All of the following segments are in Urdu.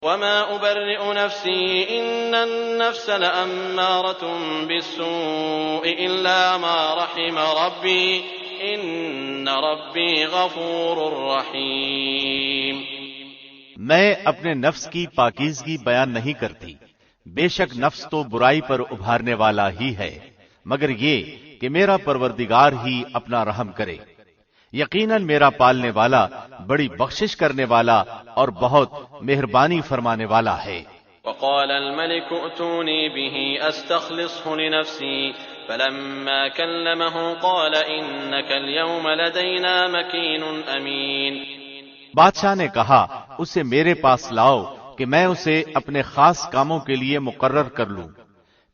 وما أبرئ نفسي إن النفس لأمارة بالسوء إلا ما رحم ربي إن ربی غفور رحیم۔ میں اپنے نفس کی پاکیزگی بیان نہیں کرتی، بے شک نفس تو برائی پر ابھارنے والا ہی ہے، مگر یہ کہ میرا پروردگار ہی اپنا رحم کرے، یقیناً میرا پالنے والا بڑی بخشش کرنے والا اور بہت مہربانی فرمانے والا ہے۔ وقال الملك ائتوني به استخلصه لنفسي فلما كلمه قال انك اليوم لدينا مكين امين۔ بادشاہ نے کہا اسے میرے پاس لاؤ کہ میں اسے اپنے خاص کاموں کے لیے مقرر کر لوں۔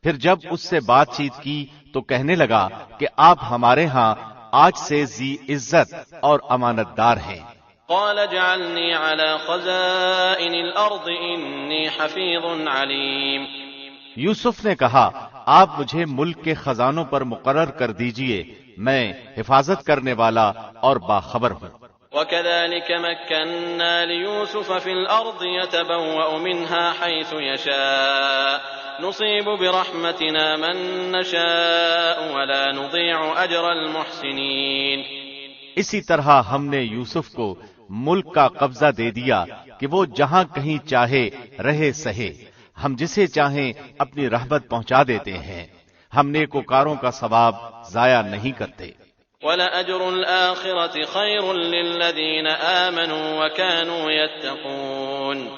پھر جب اس سے بات چیت کی تو کہنے لگا کہ آپ ہمارے ہاں آج سے ذی عزت اور امانت دار ہیں۔ قال اجعلني على خزائن الارض انی حفیظ علیم۔ یوسف نے کہا آپ مجھے ملک کے خزانوں پر مقرر کر دیجئے، میں حفاظت کرنے والا اور باخبر ہوں۔ وكذلك مكنا ليوسف في الأرض يتبوأ منها حيث يشاء نصيب برحمتنا من نشاء ولا نضيع أجر المحسنين۔ اسی طرح ہم نے یوسف کو ملک کا قبضہ دے دیا کہ وہ جہاں کہیں چاہے رہے سہے، ہم جسے چاہیں اپنی رحمت پہنچا دیتے ہیں، ہم نیکوکاروں کا ثواب ضائع نہیں کرتے۔ وَلَأَجْرُ الْآخِرَةِ خَيْرٌ لِّلَّذِينَ آمَنُوا وَكَانُوا يَتَّقُونَ۔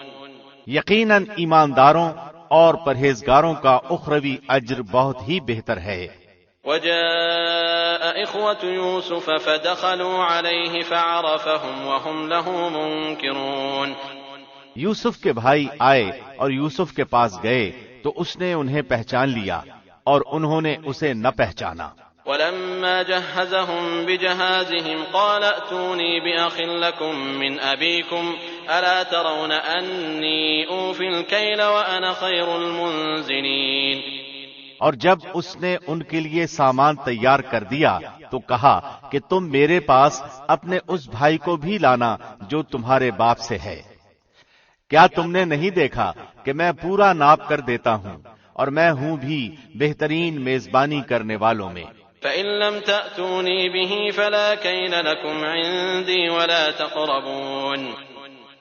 یقیناً ایمانداروں اور پرہیزگاروں کا اخروی اجر بہت ہی بہتر ہے۔ وَجَاءَ إِخْوَةُ يُوسُفَ فَدَخَلُوا عَلَيْهِ فَعَرَفَهُمْ وَهُمْ لَهُ مُنكِرُونَ۔ یوسف کے بھائی آئے اور یوسف کے پاس گئے تو اس نے انہیں پہچان لیا اور انہوں نے اسے نہ پہچانا۔ وَلَمَّا جَهَّزَهُم بِجَهَازِهِمْ قَالَ ائْتُونِي بِأَخٍ لَّكُم مِّنْ أَبِيكُمْ أَلَا تَرَوْنَ أَنِّي أُوفِي الْكَيْلَ وَأَنَا خَيْرُ الْمُنزِلِينَ۔ اور جب اس نے ان کے لیے سامان تیار کر دیا تو کہا کہ تم میرے پاس اپنے اس بھائی کو بھی لانا جو تمہارے باپ سے ہے۔ کیا تم نے نہیں دیکھا کہ میں پورا ناپ کر دیتا ہوں اور میں ہوں بھی بہترین میزبانی کرنے والوں میں۔ فَإِن لَّمْ تَأْتُونِي بِهِ فَلَا كَيْلَ لَكُمْ عِندِي وَلَا تَقْرَبُونَ۔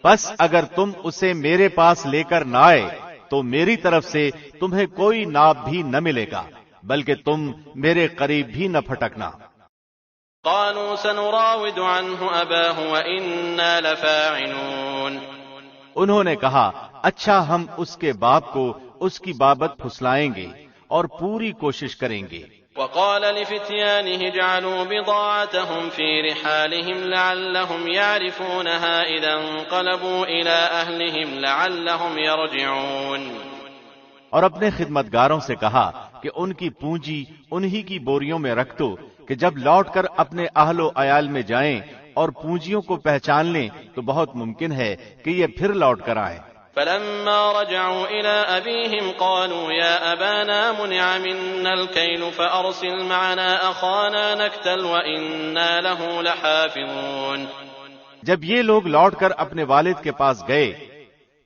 بس اگر تم اسے میرے پاس لے کر نہ آئے تو میری طرف سے تمہیں کوئی ناپ بھی نہ ملے گا، بلکہ تم میرے قریب بھی نہ پھٹکنا۔ قالوا سنراود عنه أباه وإنا لفاعلون۔ انہوں نے کہا اچھا ہم اس کے باپ کو اس کی بابت پھسلائیں گے اور پوری کوشش کریں گے۔ وقال لفتيانه اجعلوا بضاعتهم في رحالهم لعلهم يعرفونها إذا انقلبوا إلى أهلهم لعلهم يرجعون۔ اور اپنے خدمتگاروں سے کہا کہ ان کی پونجی انہی کی بوریوں میں رکھ دو کہ جب لوٹ کر اپنے اہل و عیال میں جائیں اور پونجیوں کو پہچان لیں تو بہت ممکن ہے کہ یہ پھر لوٹ کر آئیں۔ فلما رجعوا إلى أبيهم قالوا يا أبانا منع منا الكيل فأرسل معنا أخانا نكتل وإنا له لحافظون۔ جب یہ لوگ لوٹ کر اپنے والد کے پاس گئے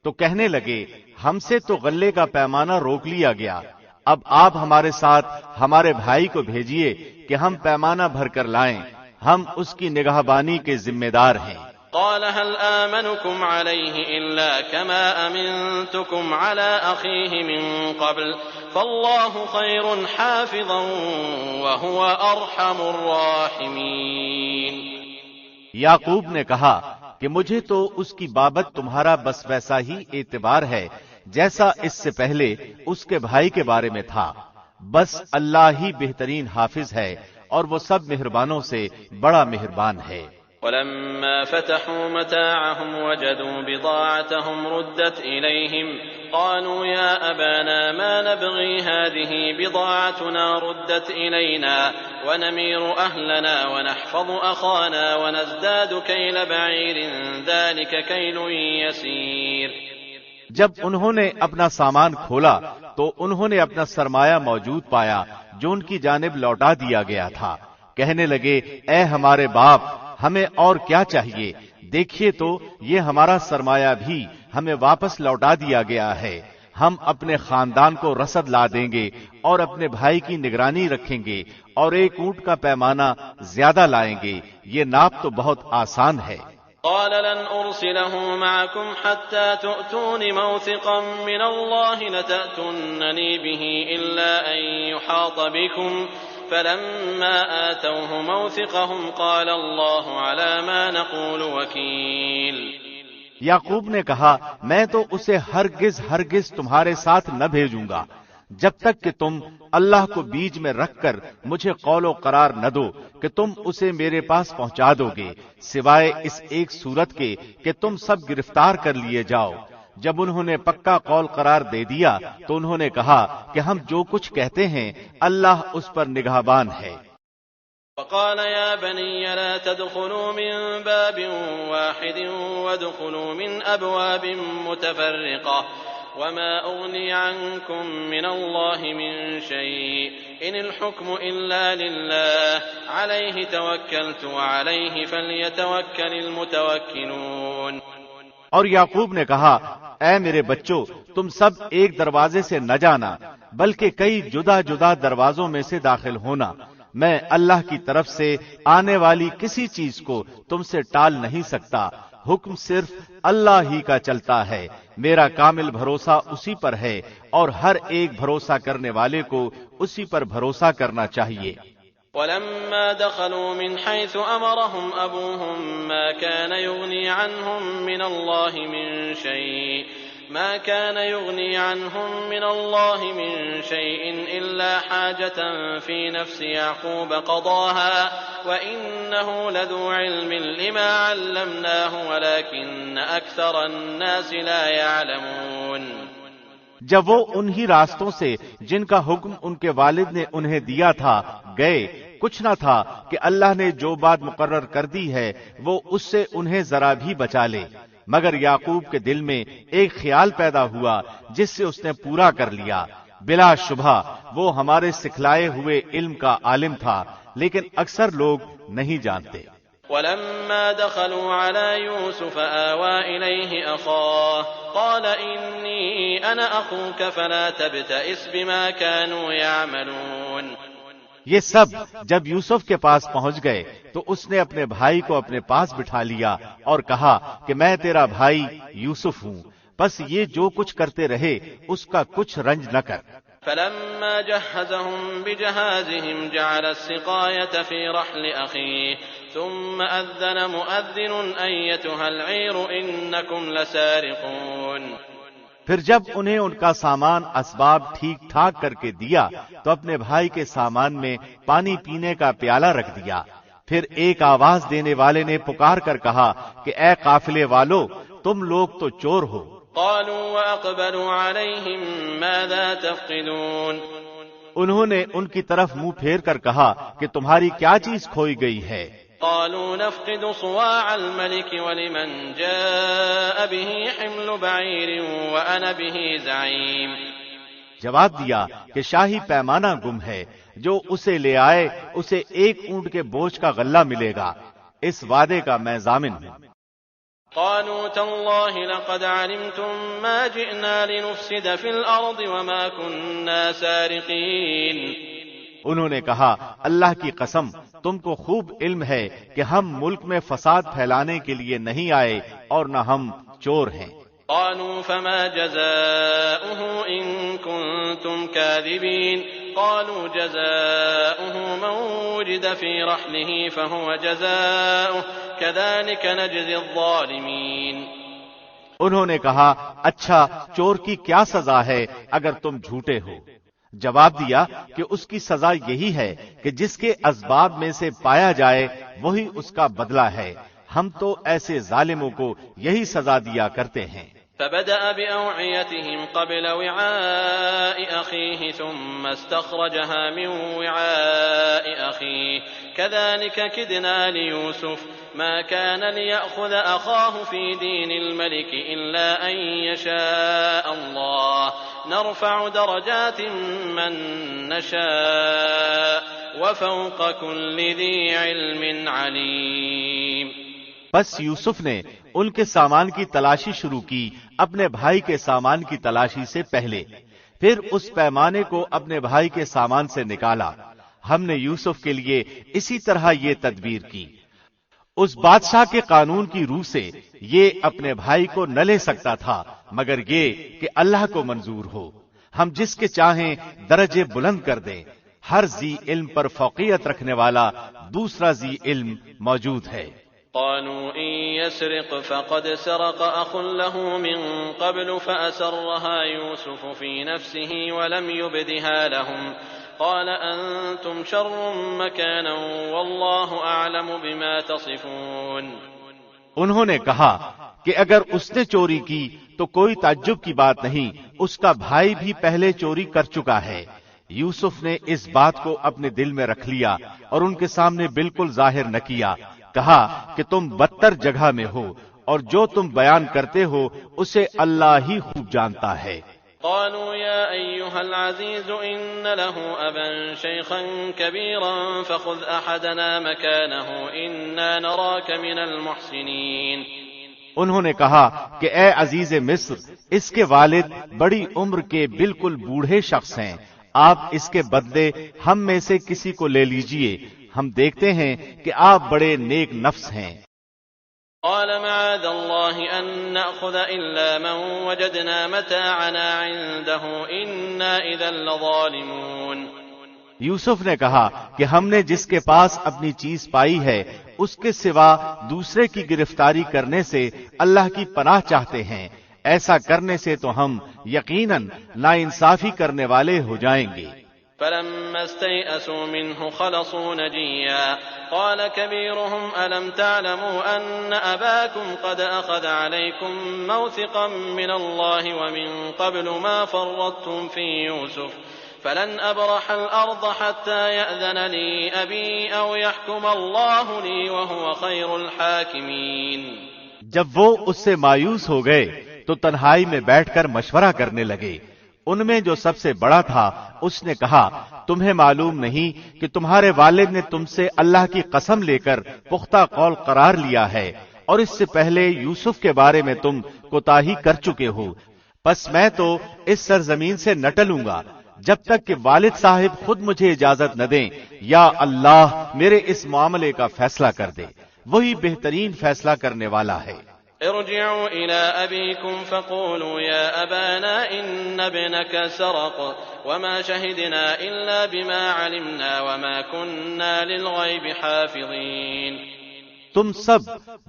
تو کہنے لگے ہم سے تو غلے کا پیمانہ روک لیا گیا، اب آپ ہمارے ساتھ ہمارے بھائی کو بھیجیے کہ ہم پیمانہ بھر کر لائیں، ہم اس کی نگہبانی کے ذمہ دار ہیں۔ قال هل آمنكم عليه إلا كما أمنتكم على أخيه من قبل فالله خير حافظا وهو أرحم الراحمين۔ یعقوب نے کہا کہ مجھے تو اس کی بابت تمہارا بس ویسا ہی اعتبار ہے جیسا اس سے پہلے اس کے بھائی کے بارے میں تھا، بس اللہ ہی بہترین حافظ ہے اور وہ سب مہربانوں سے بڑا مہربان ہے۔ ولما فتحوا متاعهم وجدوا بضاعتهم ردت إليهم قالوا يا أبانا ما نبغي هذه بضاعتنا ردت إلينا ونمير أهلنا ونحفظ أخانا ونزداد كيل بعير ذلك كيل يسير۔ جب انہوں نے اپنا سامان کھولا تو انہوں نے اپنا سرمایہ موجود پایا جو ان کی جانب لوٹا دیا گیا تھا، کہنے لگے اے ہمارے باپ ہمیں اور کیا چاہیے، دیکھیے تو یہ ہمارا سرمایہ بھی ہمیں واپس لوٹا دیا گیا ہے، ہم اپنے خاندان کو رسد لا دیں گے اور اپنے بھائی کی نگرانی رکھیں گے اور ایک اونٹ کا پیمانہ زیادہ لائیں گے، یہ ناپ تو بہت آسان ہے۔ قال لن أرسله معكم حتى تؤتون موثقا من الله لتأتونني به إلا أن يحاط بكم فلما آتوه موثقهم قال الله على ما نقول وكيل۔ یعقوب نے کہا میں تو اسے ہرگز تمہارے ساتھ نہ بھیجوں گا جب تک کہ تم اللہ کو بیچ میں رکھ کر مجھے قول و قرار نہ دو کہ تم اسے میرے پاس پہنچا دو گے، سوائے اس ایک صورت کے کہ تم سب گرفتار کر لیے جاؤ۔ جب انہوں نے پکا قول قرار دے دیا تو انہوں نے کہا کہ ہم جو کچھ کہتے ہیں اللہ اس پر نگہبان ہے۔ وقال يا بني لا تدخلوا من باب واحد وادخلوا من أبواب متفرقة وما أغني عنكم من الله من شيء إن الحكم إلا لله عليه توكلت وعليه فليتوكل المتوكلون۔ اور یعقوب نے کہا اے میرے بچوں تم سب ایک دروازے سے نہ جانا بلکہ کئی جدا جدا دروازوں میں سے داخل ہونا، میں اللہ کی طرف سے آنے والی کسی چیز کو تم سے ٹال نہیں سکتا، حکم صرف اللہ ہی کا چلتا ہے، میرا کامل بھروسہ اسی پر ہے اور ہر ایک بھروسہ کرنے والے کو اسی پر بھروسہ کرنا چاہیے۔ ولما دخلوا من حيث أمرهم أبوهم ما كان يغني عنهم من الله من شيء إلا حاجة في نفس يعقوب قضاها وإنه لذو علم لما علمناه ولكن أكثر الناس لا يعلمون۔ جب وہ انہی راستوں سے جن کا حکم ان کے والد نے انہیں دیا تھا گئے، کچھ نہ تھا کہ اللہ نے جو بات مقرر کر دی ہے وہ اس سے انہیں ذرا بھی بچا لے، مگر یعقوب کے دل میں ایک خیال پیدا ہوا جس سے اس نے پورا کر لیا۔ بلا شبہ وہ ہمارے سکھلائے ہوئے علم کا عالم تھا، لیکن اکثر لوگ نہیں جانتے۔ ولما دخلوا على يوسف آوى إليه أخاه قال إني أنا أخوك فلا تبتئس بما كانوا يعملون۔ یہ سب جب یوسف کے پاس پہنچ گئے تو اس نے اپنے بھائی کو اپنے پاس بٹھا لیا اور کہا کہ میں تیرا بھائی یوسف ہوں، بس یہ جو کچھ کرتے رہے اس کا کچھ رنج نہ کر۔ فلما جهزهم بجهازهم جعل السقاية في رحل أخيه ثم أذن مؤذن أيتها العير إنكم لسارقون۔ پھر جب انہیں ان کا سامان اسباب ٹھیک ٹھاک کر کے دیا تو اپنے بھائی کے سامان میں پانی پینے کا پیالہ رکھ دیا، پھر ایک آواز دینے والے نے پکار کر کہا کہ اے قافلے والو تم لوگ تو چور ہو۔ قالوا وأقبلوا عليهم ماذا تفقدون۔ انہوں نے ان کی طرف منہ پھیر کر کہا کہ تمہاری کیا چیز کھوئی گئی ہے؟ قالوا نفقد صواع الملك ولمن جاء به حمل بعير وأنا به زعيم۔ جواب دیا کہ شاہی پیمانہ گم ہے، جو اسے لے آئے اسے ایک اونٹ کے بوجھ کا غلہ ملے گا، اس وعدے کا میں ضامن ہوں۔ قالوا تالله لقد علمتم ما جئنا لنفسد في الأرض وما كنا سارقين۔ انہوں نے کہا اللہ کی قسم تم کو خوب علم ہے کہ ہم ملک میں فساد پھیلانے کے لیے نہیں آئے اور نہ ہم چور ہیں۔ قالوا فما جزاؤه إن كنتم كاذبين قالوا جزاؤه من وجد في رحله فهو جزاؤه كذلك نجزي الظالمين۔ انہوں نے کہا اچھا چور کی کیا سزا ہے اگر تم جھوٹے ہو؟ جواب دیا کہ اس کی سزا یہی ہے کہ جس کے اسباب میں سے پایا جائے وہی اس کا بدلہ ہے، ہم تو ایسے ظالموں کو یہی سزا دیا کرتے ہیں۔ فبدأ بأوعيتهم قبل وعاء أخيه ثم استخرجها من وعاء أخيه كذلك كدنا ليوسف ما كان ليأخذ أخاه في دين الملك إلا أن يشاء الله نرفع درجات من نشاء وفوق كل ذي علم عليم۔ بس یوسف نے ان کے سامان کی تلاشی شروع کی اپنے بھائی کے سامان کی تلاشی سے پہلے، پھر اس پیمانے کو اپنے بھائی کے سامان سے نکالا۔ ہم نے یوسف کے لیے اسی طرح یہ تدبیر کی۔ اس بادشاہ کے قانون کی روح سے یہ اپنے بھائی کو نہ لے سکتا تھا مگر یہ کہ اللہ کو منظور ہو۔ ہم جس کے چاہیں درجے بلند کر دیں۔ ہر ذی علم پر فوقیت رکھنے والا دوسرا ذی علم موجود ہے۔ قالوا إن يسرق فقد سرق أخ له من قبل فأسرها يوسف في نفسه ولم يبدها لهم قال أنتم شر مكانا والله أعلم بما تصفون۔ انہوں نے کہا کہ اگر اس نے چوری کی تو کوئی تعجب کی بات نہیں، اس کا بھائی بھی پہلے چوری کر چکا ہے۔ یوسف نے اس بات کو اپنے دل میں رکھ لیا اور ان کے سامنے بالکل ظاہر نہ کیا۔ کہا کہ تم بدتر جگہ میں ہو اور جو تم بیان کرتے ہو اسے اللہ ہی خوب جانتا ہے۔ قالوا يا أيها العزيز إن له أبا شيخا كبيرا فخذ أحدنا مكانه إنا نراك من المحسنين۔ انہوں نے کہا کہ اے عزیز مصر، اس کے والد بڑی عمر کے بالکل بوڑھے شخص ہیں، آپ اس کے بدلے ہم میں سے کسی کو لے لیجئے، ہم دیکھتے ہیں کہ آپ بڑے نیک نفس ہیں۔ قال معاذ الله أن نأخذ إلا من وجدنا متاعنا عنده إنا إذا لظالمون۔ یوسف نے کہا کہ ہم نے جس کے پاس اپنی چیز پائی ہے اس کے سوا دوسرے کی گرفتاری کرنے سے اللہ کی پناہ چاہتے ہیں، ایسا کرنے سے تو ہم یقیناً ناانصافی کرنے والے ہو جائیں گے۔ فلما استيئسوا منه خلصوا نجيا قال كبيرهم ألم تعلموا أن أباكم قد أخذ عليكم موثقا من الله ومن قبل ما فرطتم في يوسف فلن أبرح الأرض حتى يأذن لي أبي أو يحكم الله لي وهو خير الحاكمين۔ جب وہ اس سے مایوس ہو گئے تو تنہائی میں بیٹھ کر مشورہ کرنے لگے۔ ان میں جو سب سے بڑا تھا اس نے کہا تمہیں معلوم نہیں کہ تمہارے والد نے تم سے اللہ کی قسم لے کر پختہ قول قرار لیا ہے اور اس سے پہلے یوسف کے بارے میں تم کوتاہی کر چکے ہو، پس میں تو اس سرزمین سے نہ ٹلوں گا جب تک کہ والد صاحب خود مجھے اجازت نہ دیں یا اللہ میرے اس معاملے کا فیصلہ کر دے، وہی بہترین فیصلہ کرنے والا ہے۔ ارجعوا إلى أبيكم فقولوا يا أبانا إن ابنك سرق وما شهدنا إلا بما علمنا وما كنا للغيب حافظين۔ تم سب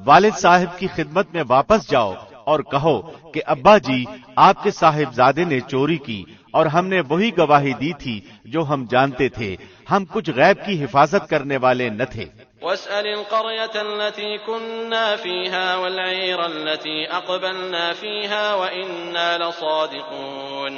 والد صاحب کی خدمت میں واپس جاؤ اور کہو کہ ابا جی آپ کے صاحبزادے نے چوری کی اور ہم نے وہی گواہی دی تھی جو ہم جانتے تھے، ہم کچھ غیب کی حفاظت کرنے والے نہ تھے۔ واسأل القرية التي كنا فيها والعير التي أقبلنا فيها وإنا لصادقون۔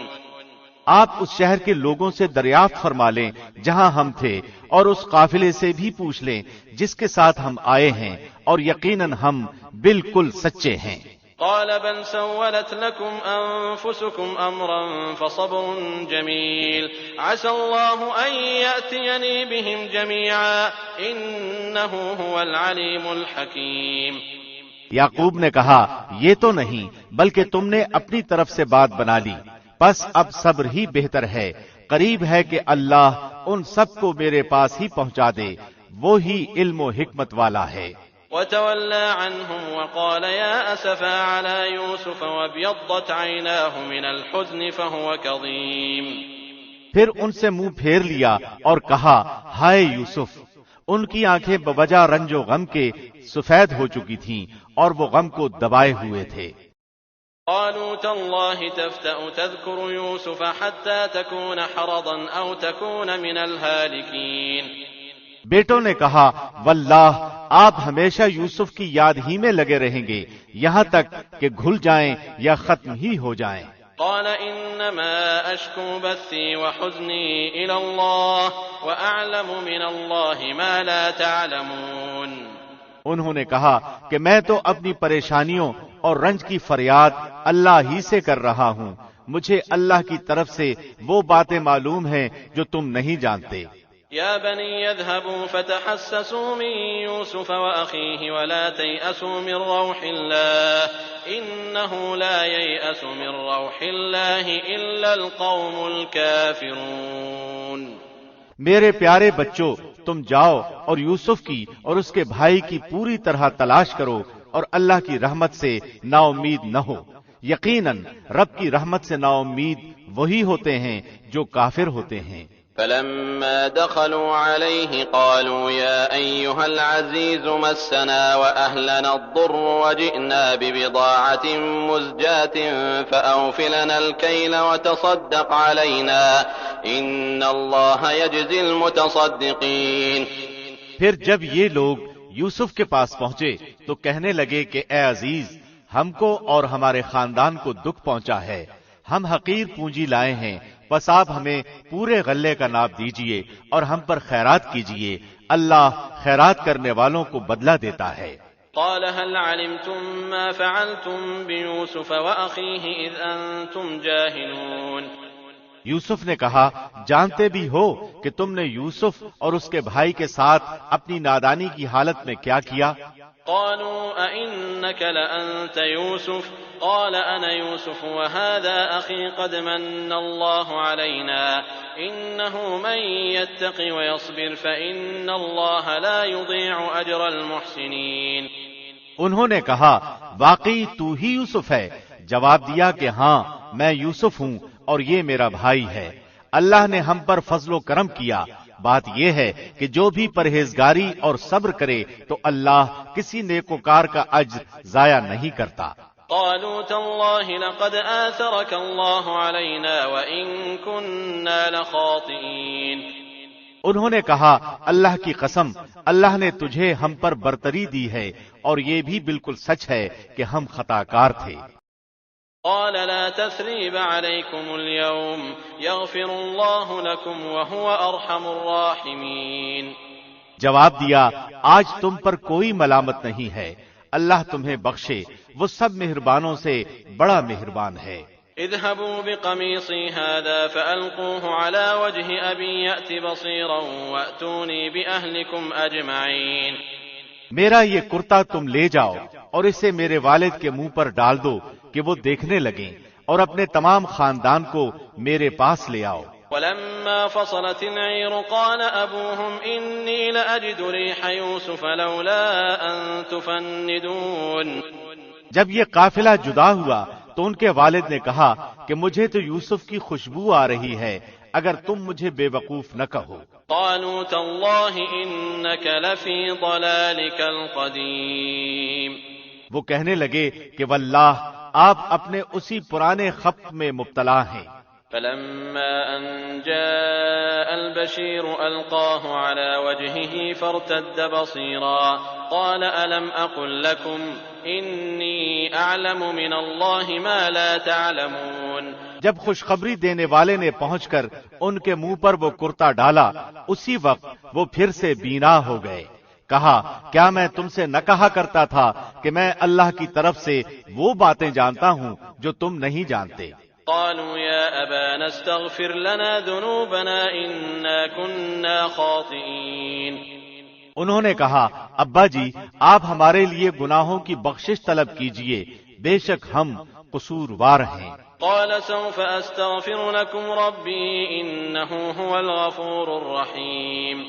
آپ اس شہر کے لوگوں سے دریافت فرما لیں جہاں ہم تھے اور اس قافلے سے بھی پوچھ لیں جس کے ساتھ ہم آئے ہیں اور یقیناً ہم بالکل سچے ہیں۔ قال بل سولت لكم أنفسكم أمرا فصبر جميل عسى الله أن يأتيني بهم جميعا إنه هو العليم الحكيم۔ یعقوب نے کہا یہ تو نہیں بلکہ تم نے اپنی طرف سے بات بنا لی، بس اب صبر ہی بہتر ہے، قریب ہے کہ اللہ ان سب کو میرے پاس ہی پہنچا دے، وہی علم و حکمت والا ہے۔ وتولى عنهم وقال يا أسفا على يوسف وابيضت عيناه من الحزن فهو كظيم۔ پھر ان سے منہ پھیر لیا اور کہا ہائے یوسف، ان کی آنکھیں بوجہ رنج و غم کے سفید ہو چکی تھیں اور وہ غم کو دبائے ہوئے تھے۔ قالوا تالله تفتأ تذكر يوسف حتى تكون حرضا أو تكون من الهالكين۔ بیٹوں نے کہا واللہ آپ ہمیشہ یوسف کی یاد ہی میں لگے رہیں گے یہاں تک کہ گھل جائیں یا ختم ہی ہو جائیں۔ قال انما اشكو بثي وحزني الى الله واعلم من الله ما لا تعلمون۔ انہوں نے کہا کہ میں تو اپنی پریشانیوں اور رنج کی فریاد اللہ ہی سے کر رہا ہوں، مجھے اللہ کی طرف سے وہ باتیں معلوم ہیں جو تم نہیں جانتے۔ يا بني اذهبوا فتحسسوا من يوسف وأخيه ولا تيأسوا من روح الله إنه لا ييأس من روح الله إلا القوم الكافرون۔ میرے پیارے بچوں، تم جاؤ اور یوسف کی اور اس کے بھائی کی پوری طرح تلاش کرو اور اللہ کی رحمت سے نا امید نہ ہو۔ یقیناً رب کی رحمت سے نا امید وہی ہوتے ہیں جو کافر ہوتے ہیں۔ فلما دخلوا عليه قالوا يا أيها العزيز مسنا وأهلنا الضر وجئنا ببضاعة مزجاة فأوف لنا الكيل وتصدق علينا إن الله يجزي المتصدقين۔ پھر جب یہ لوگ یوسف کے پاس پہنچے تو کہنے لگے کہ اے عزیز، ہم کو اور ہمارے خاندان کو دکھ پہنچا ہے، ہم حقیر پونجی لائے ہیں، بس آپ ہمیں پورے غلے کا ناپ دیجئے اور ہم پر خیرات کیجئے، اللہ خیرات کرنے والوں کو بدلہ دیتا ہے۔ قال هل علمتم ما فعلتم بيوسف وأخيه إذ أنتم جاهلون۔ یوسف نے کہا، جانتے بھی ہو کہ تم نے یوسف اور اس کے بھائی کے ساتھ اپنی نادانی کی حالت میں کیا کیا؟ قالوا أئنك لأنت يوسف قال أنا يوسف وهذا أخي قد من الله علينا إنه من يتق ويصبر فإن الله لا يضيع أجر المحسنين۔ انہوں نے کہا، واقعی تو ہی یوسف ہے۔ جواب دیا کہ ہاں میں یوسف ہوں اور یہ میرا بھائی ہے، اللہ نے ہم پر فضل و کرم کیا۔ بات یہ ہے کہ جو بھی پرہیزگاری اور صبر کرے تو اللہ کسی نیکوکار کا اجر ضائع نہیں کرتا۔ قالوا تالله لقد آثرك الله علينا وإن كنا لخاطئين۔ انہوں نے کہا، اللہ کی قسم، اللہ نے تجھے ہم پر برتری دی ہے اور یہ بھی بالکل سچ ہے کہ ہم خطا کار تھے۔ قال لا تثريب عليكم اليوم يغفر الله لكم وهو أرحم الراحمين۔ جواب دیا، آج تم پر کوئی ملامت نہیں ہے، اللہ تمہیں بخشے، وہ سب مہربانوں سے بڑا مہربان ہے۔ اذهبوا بقميصي هذا فألقوه على وجه أبي يأت بصيرا وأتوني بأهلكم أجمعين۔ میرا یہ کرتا تم لے جاؤ اور اسے میرے والد کے منہ پر ڈال دو کہ وہ دیکھنے لگیں، اور اپنے تمام خاندان کو میرے پاس لے آؤ۔ ولما فصلت العير قال أبوهم إني لأجد ريح يوسف لولا أن تفندون۔ جب یہ قافلہ جدا ہوا تو ان کے والد نے کہا کہ مجھے تو یوسف کی خوشبو آ رہی ہے، اگر تم مجھے بے وقوف نہ کہو۔ قالوا تالله إنك لفي ضلالك القديم۔ وہ کہنے لگے کہ واللہ آپ اپنے اسی پرانے خبط میں مبتلا ہیں۔ فلما أن جاء البشير ألقاه على وجهه فارتد بصيرا قال ألم أقل لكم إني أعلم من الله ما لا تعلمون۔ جب خوشخبری دینے والے نے پہنچ کر ان کے منہ پر وہ کرتا ڈالا، اسی وقت وہ پھر سے بینا ہو گئے۔ کہا، کیا میں تم سے نہ کہا کرتا تھا کہ میں اللہ کی طرف سے وہ باتیں جانتا ہوں جو تم نہیں جانتے؟ قالوا يا أبانا استغفر لنا ذنوبنا إنا كنا خاطئين۔ انہوں نے کہا، ابا جی آپ ہمارے لیے گناہوں کی بخشش طلب کیجئے، بے شک ہم قصوروار ہیں۔ قال سوف أستغفر لكم ربي إنه هو الغفور الرحيم۔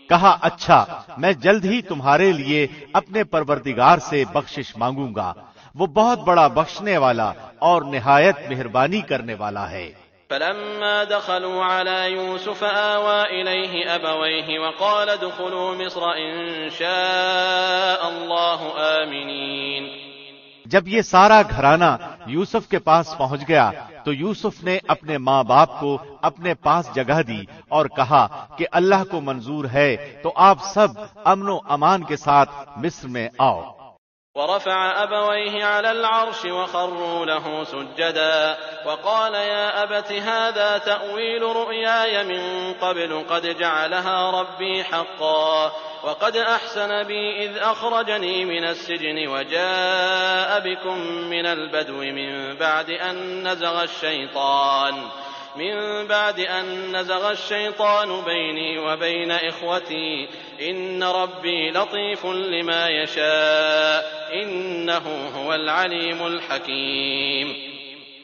کہا، اچھا میں جلد ہی تمہارے لیے اپنے پروردگار سے بخشش مانگوں گا، وہ بہت بڑا بخشنے والا اور نہایت مہربانی کرنے والا ہے۔ فلما دخلوا على يوسف آوى إليه أبويه وقال ادخلوا مصر إن شاء الله آمنين۔ جب یہ سارا گھرانہ یوسف کے پاس پہنچ گیا تو یوسف نے اپنے ماں باپ کو اپنے پاس جگہ دی اور کہا کہ اللہ کو منظور ہے تو آپ سب امن و امان کے ساتھ مصر میں آؤ۔ ورفع أبويه على العرش وخروا له سجدا وقال يا أبت هذا تأويل رؤياي من قبل قد جعلها ربي حقا وقد أحسن بي إذ أخرجني من السجن وجاء بكم من البدو من بعد أن نزغ الشيطان من بعد أن نزغ الشيطان بيني وبين إخوتي إن ربي لطيف لما يشاء إنه هو العليم الحكيم.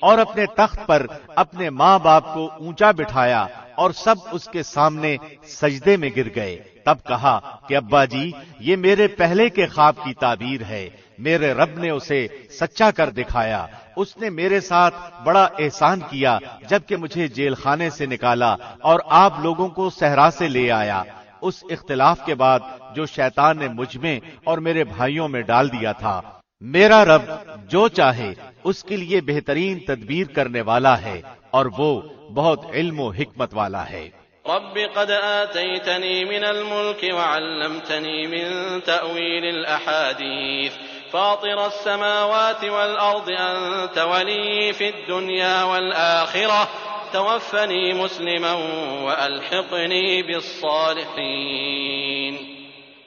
اور اپنے تخت پر اپنے ماں باپ کو اونچا بٹھایا اور سب اس کے سامنے سجدے میں گر گئے. تب کہا کہ ابا جی یہ میرے پہلے کے خواب کی تعبیر ہے. میرے رب نے اسے سچا کر دکھایا. اس نے میرے ساتھ بڑا احسان کیا جبکہ مجھے جیل خانے سے نکالا اور آپ لوگوں کو صحرا سے لے آیا. اس اختلاف کے بعد جو شیطان نے مجھ میں اور میرے بھائیوں میں ڈال دیا تھا. میرا رب جو چاہے اس کے لیے بہترین تدبیر کرنے والا ہے اور وہ بہت علم و حکمت والا ہے. رب قد آتيتني من الملك وعلمتني من تأويل الأحاديث فاطر السماوات والأرض أنت ولي في الدنيا والآخرة توفني مسلما وألحقني بالصالحين.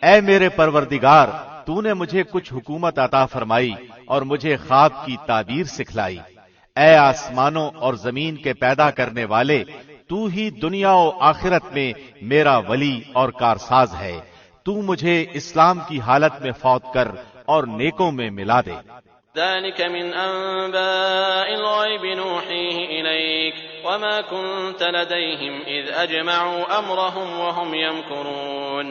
اے میرے پروردگار تو نے مجھے کچھ حکومت عطا فرمائی اور مجھے خواب کی تعبیر سکھلائی. اے آسمانوں اور زمین کے پیدا کرنے والے تو ہی دنیا و آخرت میں میرا ولی اور کارساز ہے. تو مجھے اسلام کی حالت میں فوت کر اور نیکوں میں ملا دے. ذلك من أنباء الغيب نوحيه إليك وما كنت لديهم إذ أجمعوا أمرهم وهم يمكرون.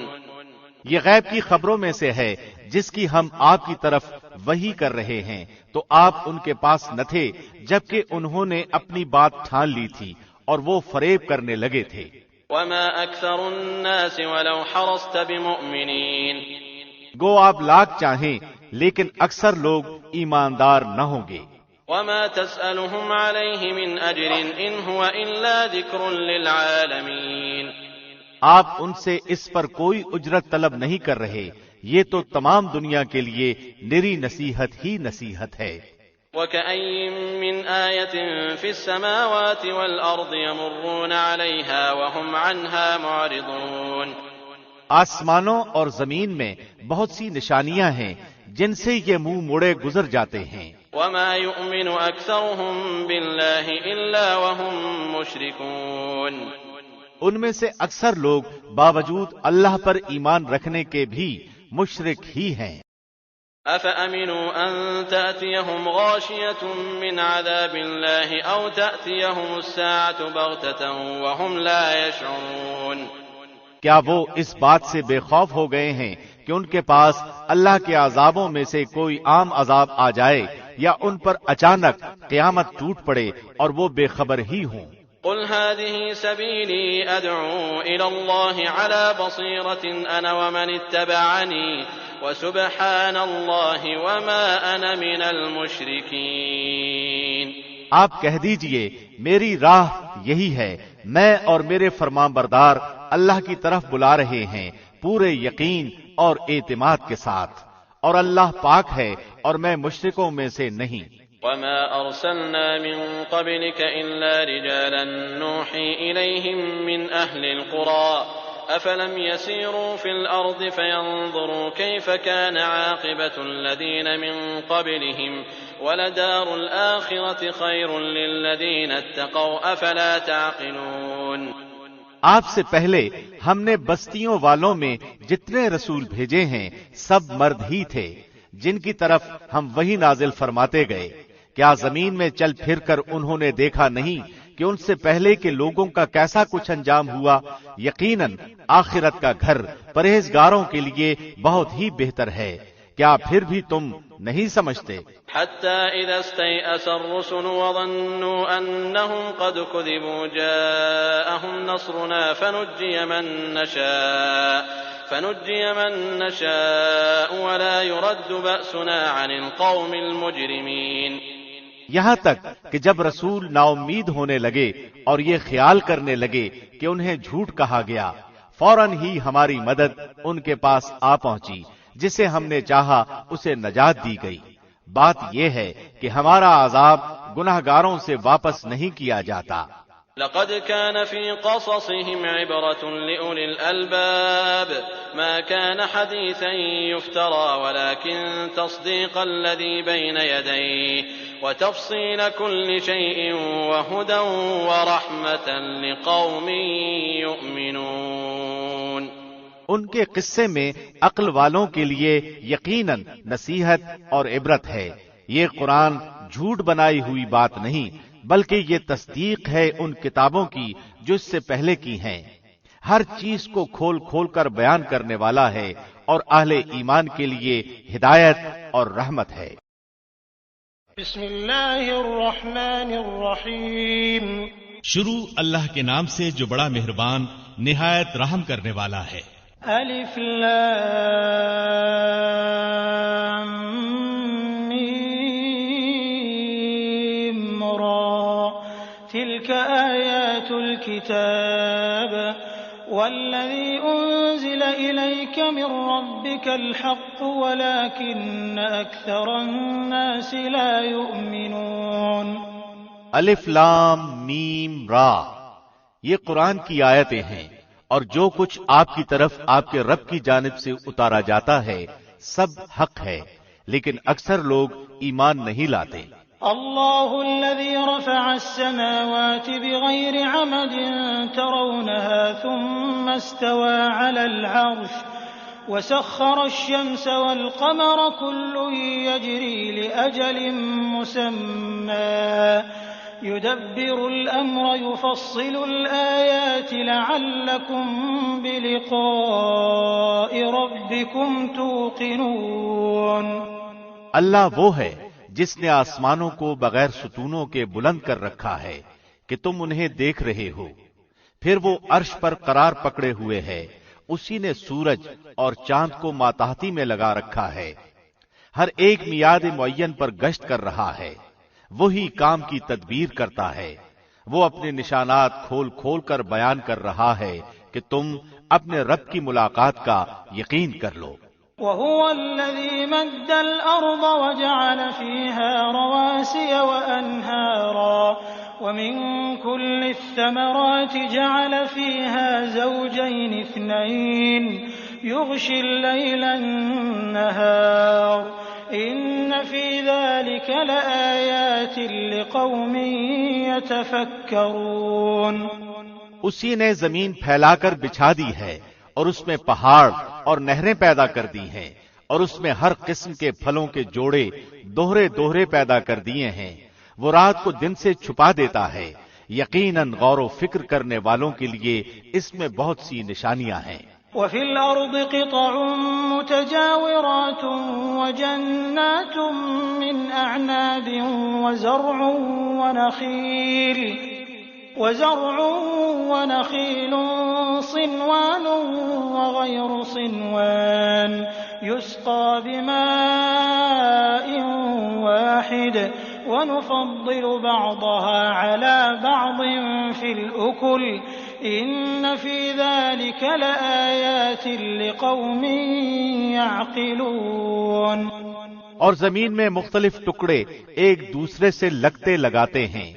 یہ غیب کی خبروں میں سے ہے جس کی ہم آپ کی طرف وحی کر رہے ہیں تو آپ ان کے پاس نہ تھے جبکہ انہوں نے اپنی بات ٹھان لی تھی اور وہ فریب کرنے لگے تھے. وما أكثر الناس ولو حرصت بمؤمنين. گو آپ لاکھ چاہیں لیکن اکثر لوگ ایماندار نہ ہوں گے. وما تسألهم عليه من أجر إن هو إلا ذكر للعالمين. آپ ان سے اس پر کوئی اجرت طلب نہیں کر رہے. یہ تو تمام دنیا کے لیے نری نصیحت ہی نصیحت ہے. وكأين من آية في السماوات والأرض يمرون عليها وهم عنها معرضون. آسمانوں اور زمین میں بہت سی نشانیاں ہیں جن سے یہ منہ موڑے گزر جاتے ہیں. وما يؤمن أكثرهم بالله إلا وهم مشركون. ان میں سے اکثر لوگ باوجود اللہ پر ایمان رکھنے کے بھی مشرک ہی ہیں. أفأمنوا أن تأتيهم غاشية من عذاب الله أو تأتيهم الساعة بغتة وهم لا يشعرون. کیا وہ اس بات سے بے خوف ہو گئے ہیں کہ ان کے پاس اللہ کے عذابوں میں سے کوئی عام عذاب آ جائے یا ان پر اچانک قیامت ٹوٹ پڑے اور وہ بے خبر ہی ہوں. قل هذه سبيلي أدعو إلى الله على بصيرة أنا ومن اتبعني وسبحان الله وما أنا من المشركين. آپ کہہ دیجئے میری راہ یہی ہے. میں اور میرے فرمان بردار اللہ کی طرف بلا رہے ہیں پورے یقین اور اعتماد کے ساتھ اور اللہ پاک ہے اور میں مشرکوں میں سے نہیں. وما أرسلنا من قبلك إلا رجالا نوحي إليهم من أهل القرى أفلم يسيروا في الأرض فينظروا كيف كان عاقبة الذين من قبلهم ولدار الآخرة خير للذين اتقوا أفلا تعقلون. آپ سے پہلے ہم نے بستیوں والوں میں جتنے رسول بھیجے ہیں سب مرد ہی تھے جن کی طرف ہم وہی نازل فرماتے گئے. کیا زمین میں چل پھر کر انہوں نے دیکھا نہیں کہ ان سے پہلے کے لوگوں کا کیسا کچھ انجام ہوا؟ یقیناً آخرت کا گھر پرہیزگاروں کے لیے بہت ہی بہتر ہے. کیا پھر بھی تم نہیں سمجھتے؟ حتى إذا استيأس الرسل وظنوا أنهم قد كذبوا جاءهم نصرنا فنجي من نشاء ولا يرد بأسنا عن القوم المجرمين. یہاں تک کہ جب رسول نا امید ہونے لگے اور یہ خیال کرنے لگے کہ انہیں جھوٹ کہا گیا، فوراً ہی ہماری مدد ان کے پاس آ پہنچی. جسے ہم نے چاہا اسے نجات دی گئی. بات یہ ہے کہ ہمارا عذاب گناہگاروں سے واپس نہیں کیا جاتا. لقد كان في قصصهم عبرة لأولي الألباب ما كان حديثا يفترى ولكن تصديق الذي بين يديه وتفصيل كل شيء وهدى ورحمة لقوم يؤمنون. ان کے قصے میں عقل والوں کے لیے یقیناً نصیحت اور عبرت ہے. یہ قرآن جھوٹ بنائی ہوئی بات نہیں بلکہ یہ تصدیق ہے ان کتابوں کی جو اس سے پہلے کی ہیں. ہر چیز کو کھول کھول کر بیان کرنے والا ہے اور اہل ایمان کے لیے ہدایت اور رحمت ہے. بسم اللہ الرحمن الرحیم. شروع اللہ کے نام سے جو بڑا مہربان نہایت رحم کرنے والا ہے. الف لام میم را تلك آیات الكتاب والذی انزل الیک من ربک الحق ولكن اکثر الناس لا یؤمنون. الف لام میم را یہ قرآن کی آیتیں ہیں اور جو کچھ آپ کی طرف آپ کے رب کی جانب سے اتارا جاتا ہے سب حق ہے لیکن اکثر لوگ ایمان نہیں لاتے. اللہ الذي رفع السماوات بغير عمد ترونها ثم استوى على العرش وسخر الشمس والقمر كل يجري لأجل مسمى يدبر الأمر يفصل الآيات لعلكم بلقاء ربكم توقنون. اللہ وہ ہے جس نے آسمانوں کو بغیر ستونوں کے بلند کر رکھا ہے کہ تم انہیں دیکھ رہے ہو. پھر وہ عرش پر قرار پکڑے ہوئے ہے. اسی نے سورج اور چاند کو ماتحتی میں لگا رکھا ہے. ہر ایک میعاد معین پر گشت کر رہا ہے. وہی کام کی تدبیر کرتا ہے. وہ اپنے نشانات کھول کھول کر بیان کر رہا ہے کہ تم اپنے رب کی ملاقات کا یقین کر لو. وهو الذي مد الأرض وجعل فيها رواسي وأنهارا ومن كل الثمرات جعل فيها زوجين اثنين يغشي الليل النهار إن في ذلك لآيات لقوم يتفكرون. اسی نے زمین پھیلا کر بچھا دی ہے اور اس میں پہاڑ اور نہریں پیدا کر دی ہیں اور اس میں ہر قسم کے پھلوں کے جوڑے دوہرے دوہرے پیدا کر دیے ہیں. وہ رات کو دن سے چھپا دیتا ہے. یقیناً غور و فکر کرنے والوں کے لیے اس میں بہت سی نشانیاں ہیں. وفي الأرض قطع متجاورات وجنات من أعناب وزرع ونخيل صنوان وغير صنوان يسقى بماء واحد ونفضل بعضها على بعض في الأكل إن في ذلك لآيات لقوم يعقلون. اور زمین میں مختلف ٹکڑے ایک دوسرے سے لگتے لگاتے ہیں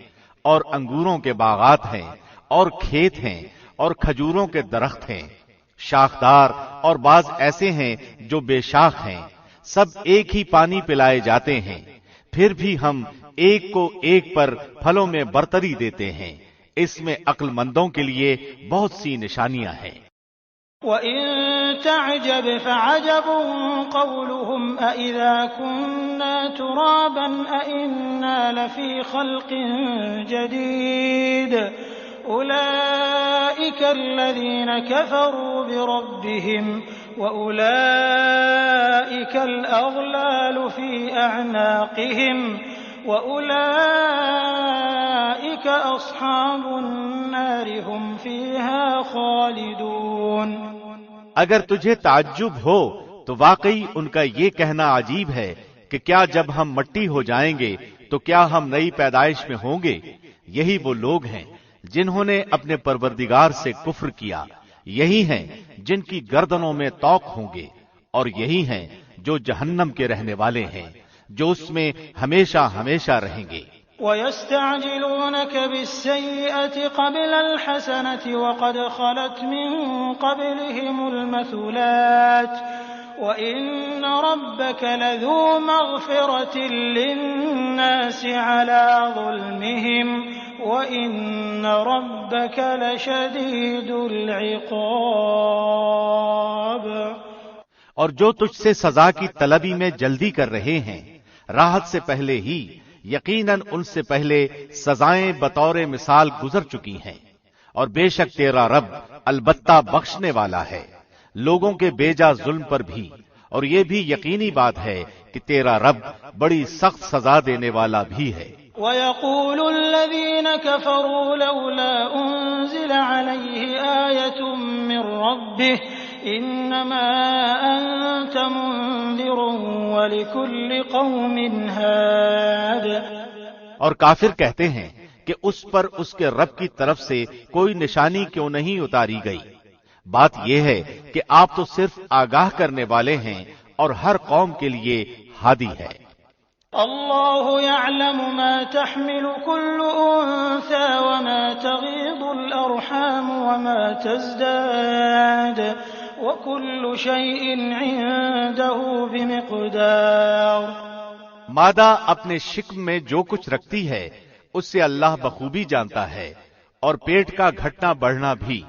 اور انگوروں کے باغات ہیں اور کھیت ہیں اور کھجوروں کے درخت ہیں شاخدار اور بعض ایسے ہیں جو بے شاخ ہیں. سب ایک ہی پانی پلائے جاتے ہیں. پھر بھی ہم ایک کو ایک پر پھلوں میں برتری دیتے ہیں. اس میں عقل مندوں کے لیے بہت سی نشانیاں ہیں. وَإِن تَعْجَبْ فَعَجَبٌ قَوْلُهُمْ أَإِذَا كُنَّا تُرَابًا أَإِنَّا لَفِي خَلْقٍ جَدِيدٍ أُولَئِكَ الَّذِينَ كَفَرُوا بِرَبِّهِمْ وَأُولَئِكَ الْأَغْلَالُ فِي أَعْنَاقِهِمْ وَأُولَئِكَ أَصْحَابُ النَّارِ هُمْ فِيهَا خَالِدُونَ. اگر تجھے تعجب ہو تو واقعی ان کا یہ کہنا عجیب ہے کہ کیا جب ہم مٹی ہو جائیں گے تو کیا ہم نئی پیدائش میں ہوں گے. یہی وہ لوگ ہیں جنہوں نے اپنے پروردگار سے کفر کیا. یہی ہیں جن کی گردنوں میں طوق ہوں گے اور یہی ہیں جو جہنم کے رہنے والے ہیں جو اس میں ہمیشہ ہمیشہ رہیں گے. وَيَسْتَعْجِلُونَكَ بِالسَّيِّئَةِ قَبْلَ الْحَسَنَةِ وَقَدْ خَلَتْ مِن قَبْلِهِمُ الْمَثُلَاتُ وَإِنَّ رَبَّكَ لَذُو مَغْفِرَةٍ لِّلنَّاسِ عَلَىٰ ظُلْمِهِمْ وَإِنَّ رَبَّكَ لَشَدِيدُ الْعِقَابِ۔ اور جو تجھ سے سزا کی طلبی میں جلدی کر رہے ہیں، راحت سے پہلے ہی یقیناً ان سے پہلے سزائیں بطور مثال گزر چکی ہیں، اور بے شک تیرا رب البتہ بخشنے والا ہے لوگوں کے بیجا ظلم پر بھی، اور یہ بھی یقینی بات ہے کہ تیرا رب بڑی سخت سزا دینے والا بھی ہے۔ وَيَقُولُ الَّذِينَ كَفَرُوا لَوْلَا أُنزِلَ عَلَيْهِ آيَةٌ مِّن رَّبِّهِ إِنَّمَا أَنتَ مُنذِرٌ وَلِكُلِّ قَوْمٍ هَادٍ۔ اور کافر کہتے ہیں کہ اس پر اس کے رب کی طرف سے کوئی نشانی کیوں نہیں اتاری گئی؟ بات یہ ہے کہ آپ تو صرف آگاہ کرنے والے ہیں اور ہر قوم کے لیے ہادی ہے۔ اللہ يعلم ما تحمل كل انثى وما تغيض الارحام وما تزداد وكل شيء عنده بمقدار۔ مادہ اپنے شکم میں جو کچھ رکھتی ہے اس سے اللہ بخوبی جانتا ہے، اور پیٹ کا گھٹنا بڑھنا بھی،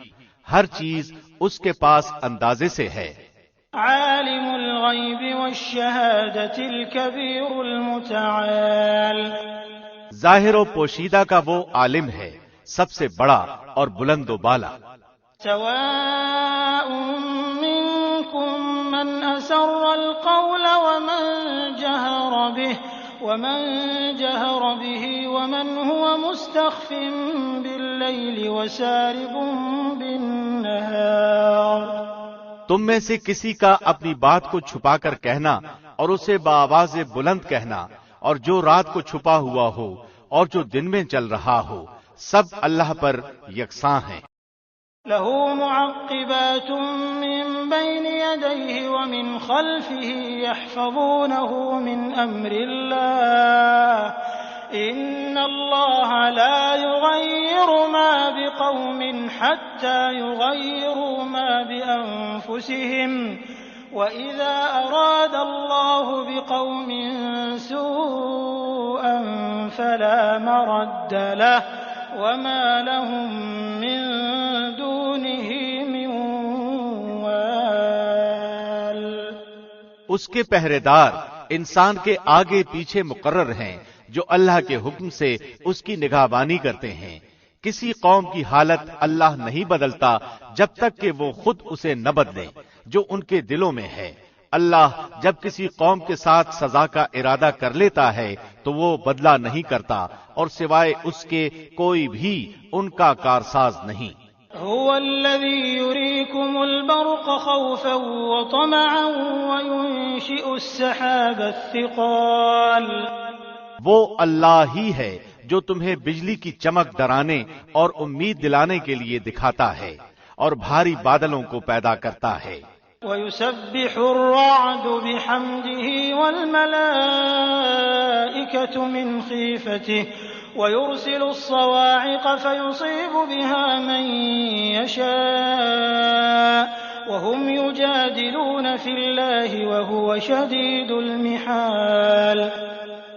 ہر چیز اس کے پاس اندازے سے ہے۔ عالم الغیب والشہادۃ الکبیر المتعال۔ ظاہر و پوشیدہ کا وہ عالم ہے، سب سے بڑا اور بلند و بالا۔ سواء منکم من اسر القول ومن جهر به ومن هو مستخف باللیل وسارب بالنهار۔ تم میں سے کسی کا اپنی بات کو چھپا کر کہنا اور اسے بآواز بلند کہنا، اور جو رات کو چھپا ہوا ہو اور جو دن میں چل رہا ہو، سب اللہ پر یکساں ہیں۔ له معقبات من بين يديه ومن خلفه يحفظونه من أمر الله إن الله لا يغير ما بقوم حتى يغيروا ما بأنفسهم وإذا أراد الله بقوم سوءا فلا مرد له وما لهم من دونه من وال۔ اس کے پہرے دار انسان کے آگے پیچھے مقرر ہیں جو اللہ کے حکم سے اس کی نگہبانی کرتے ہیں۔ کسی قوم کی حالت اللہ نہیں بدلتا جب تک کہ وہ خود اسے نہ بدلے جو ان کے دلوں میں ہے۔ اللہ جب کسی قوم کے ساتھ سزا کا ارادہ کر لیتا ہے تو وہ بدلہ نہیں کرتا، اور سوائے اس کے کوئی بھی ان کا کارساز نہیں۔ هو الذي يريكم البرق خوفا وطمعا وينشئ السحاب الثقال۔ وہ اللہ ہی ہے جو تمہیں بجلی کی چمک ڈرانے اور امید دلانے کے لیے دکھاتا ہے، اور بھاری بادلوں کو پیدا کرتا ہے۔ وَيُسَبِّحُ الرَّعْدُ بِحَمْدِهِ وَالْمَلَائِكَةُ مِنْ خِيفَتِهِ وَيُرْسِلُ الصَّوَاعِقَ فَيُصِيبُ بِهَا مَن يَشَاءُ وَهُمْ يُجَادِلُونَ فِي اللَّهِ وَهُوَ شَدِيدُ الْمِحَالِ۔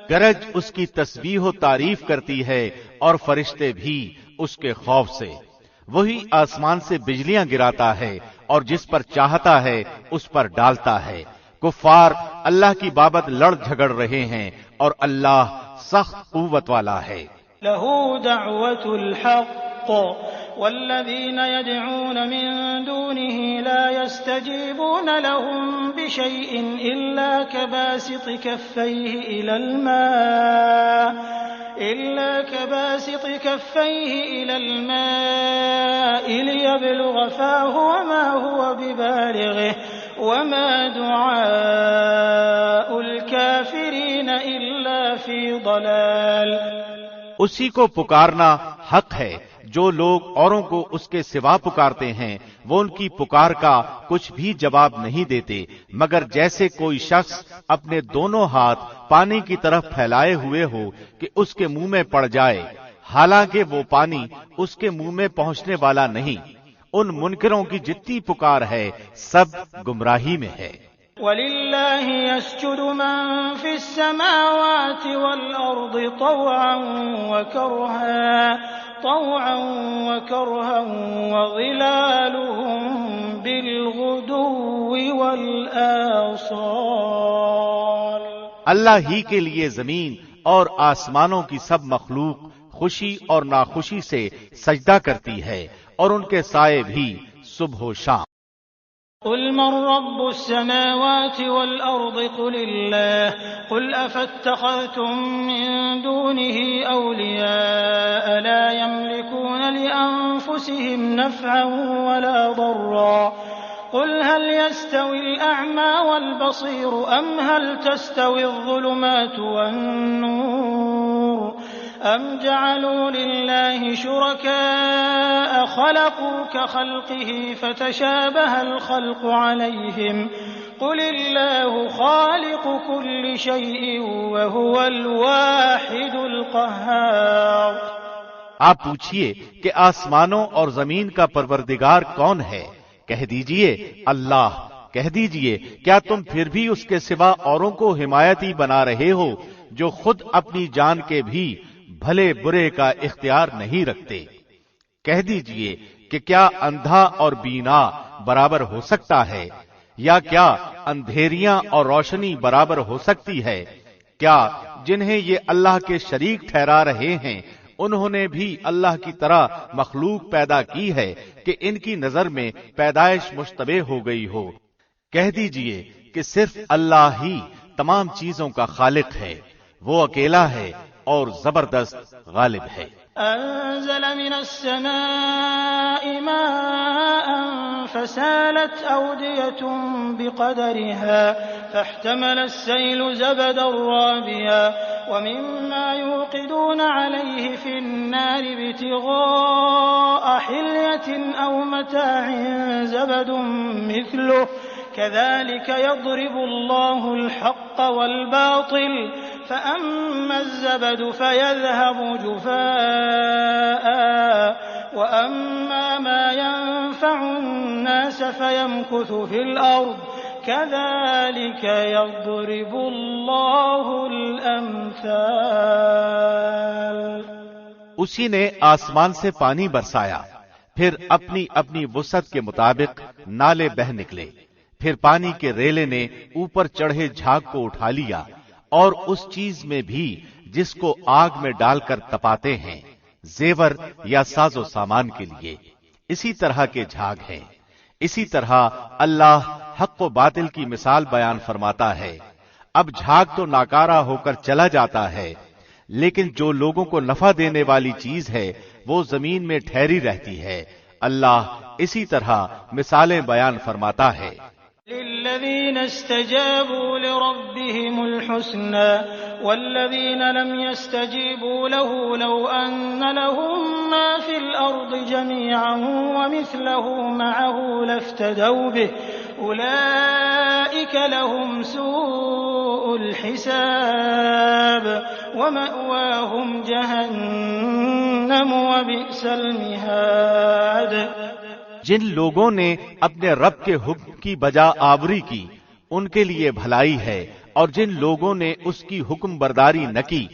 گرج اس کی تسبیح و تعریف کرتی ہے اور فرشتے بھی اس کے خوف سے۔ وہی آسمان سے بجلیاں گراتا ہے اور جس پر چاہتا ہے اس پر ڈالتا ہے۔ کفار اللہ کی بابت لڑ جھگڑ رہے ہیں اور اللہ سخت قوت والا ہے۔ لَهُ دَعْوَةُ الْحَقِّ وَالَّذِينَ يَدْعُونَ مِن دُونِهِ لَا يَسْتَجِيبُونَ لَهُم بِشَيْءٍ إِلَّا كَبَاسِطِ كَفَّيْهِ إِلَى الْمَاءِ لِيَبْلُغَ فَاهُ وَمَا هُوَ بِبَالِغِهِ وَمَا دُعَاءُ الْكَافِرِينَ إِلَّا فِي ضَلَالٍ۔ اسی کو پکارنا حق ہے۔ جو لوگ اوروں کو اس کے سوا پکارتے ہیں وہ ان کی پکار کا کچھ بھی جواب نہیں دیتے، مگر جیسے کوئی شخص اپنے دونوں ہاتھ پانی کی طرف پھیلائے ہوئے ہو کہ اس کے منہ میں پڑ جائے، حالانکہ وہ پانی اس کے منہ میں پہنچنے والا نہیں۔ ان منکروں کی جتنی پکار ہے سب گمراہی میں ہے۔ وَلِلَّهِ يَسْجُدُ مَن فِي السَّمَاوَاتِ وَالْأَرْضِ طَوْعًا وَكَرْهًا وَظِلَالُهُم بِالْغُدُوِّ وَالْآصَالِ۔ اللہ ہی کے لیے زمین اور آسمانوں کی سب مخلوق خوشی اور ناخوشی سے سجدہ کرتی ہے، اور ان کے سائے بھی صبح و شام۔ قل من رب السماوات والأرض قل الله قل أفاتخذتم من دونه أولياء لا يملكون لأنفسهم نفعا ولا ضرا قل هل يستوي الأعمى والبصير أم هل تستوي الظلمات والنور أم جعلوا لله شركاء خلقوا كخلقه فتشابه الخلق عليهم قل الله خالق كل شيء وهو الواحد القهار۔ آپ پوچھئے کہ آسمانوں اور زمین کا پروردگار کون ہے؟ کہہ دیجئے اللہ۔ کہہ دیجئے کیا تم پھر بھی اس کے سوا اوروں کو حمایتی بنا رہے ہو جو خود اپنی جان کے بھی بھلے برے کا اختیار نہیں رکھتے؟ کہہ دیجئے کہ کیا اندھا اور بینا برابر ہو سکتا ہے، یا کیا اندھیریاں اور روشنی برابر ہو سکتی ہے؟ کیا جنہیں یہ اللہ کے شریک ٹھہرا رہے ہیں انہوں نے بھی اللہ کی طرح مخلوق پیدا کی ہے کہ ان کی نظر میں پیدائش مشتبہ ہو گئی ہو؟ کہہ دیجئے کہ صرف اللہ ہی تمام چیزوں کا خالق ہے، وہ اکیلا ہے اور زبردست غالب ہے۔ أنزل من السماء ماء فسالت أودية بقدرها فاحتمل السيل زبدا رابيا ومما يوقدون عليه في النار ابتغاء حلية أو متاع زبد مثله كذلك يضرب الله الحق والباطل فأما الزبد فيذهب جفاء وأما ما ينفع الناس فيمكث في الأرض كذلك يضرب الله الأمثال۔ اسی نے آسمان سے پانی برسایا، پھر اپنی اپنی وسعت کے مطابق نالے بہہ نکلے، پھر پانی کے ریلے نے اوپر چڑھے جھاگ کو اٹھا لیا، اور اس چیز میں بھی جس کو آگ میں ڈال کر تپاتے ہیں، زیور یا ساز و سامان کے لیے، اسی طرح کے جھاگ ہیں۔ اسی طرح اللہ حق و باطل کی مثال بیان فرماتا ہے۔ اب جھاگ تو ناکارہ ہو کر چلا جاتا ہے، لیکن جو لوگوں کو نفع دینے والی چیز ہے وہ زمین میں ٹھہری رہتی ہے۔ اللہ اسی طرح مثالیں بیان فرماتا ہے۔ للذين استجابوا لربهم الحسنى والذين لم يستجيبوا له لو أن لهم ما في الأرض جميعا ومثله معه لافتدوا به أولئك لهم سوء الحساب ومأواهم جهنم وبئس المهاد۔ جن لوگوں نے اپنے رب کے حکم کی بجا آوری کی ان کے لیے بھلائی ہے، اور جن لوگوں نے اس کی حکم برداری نہ کی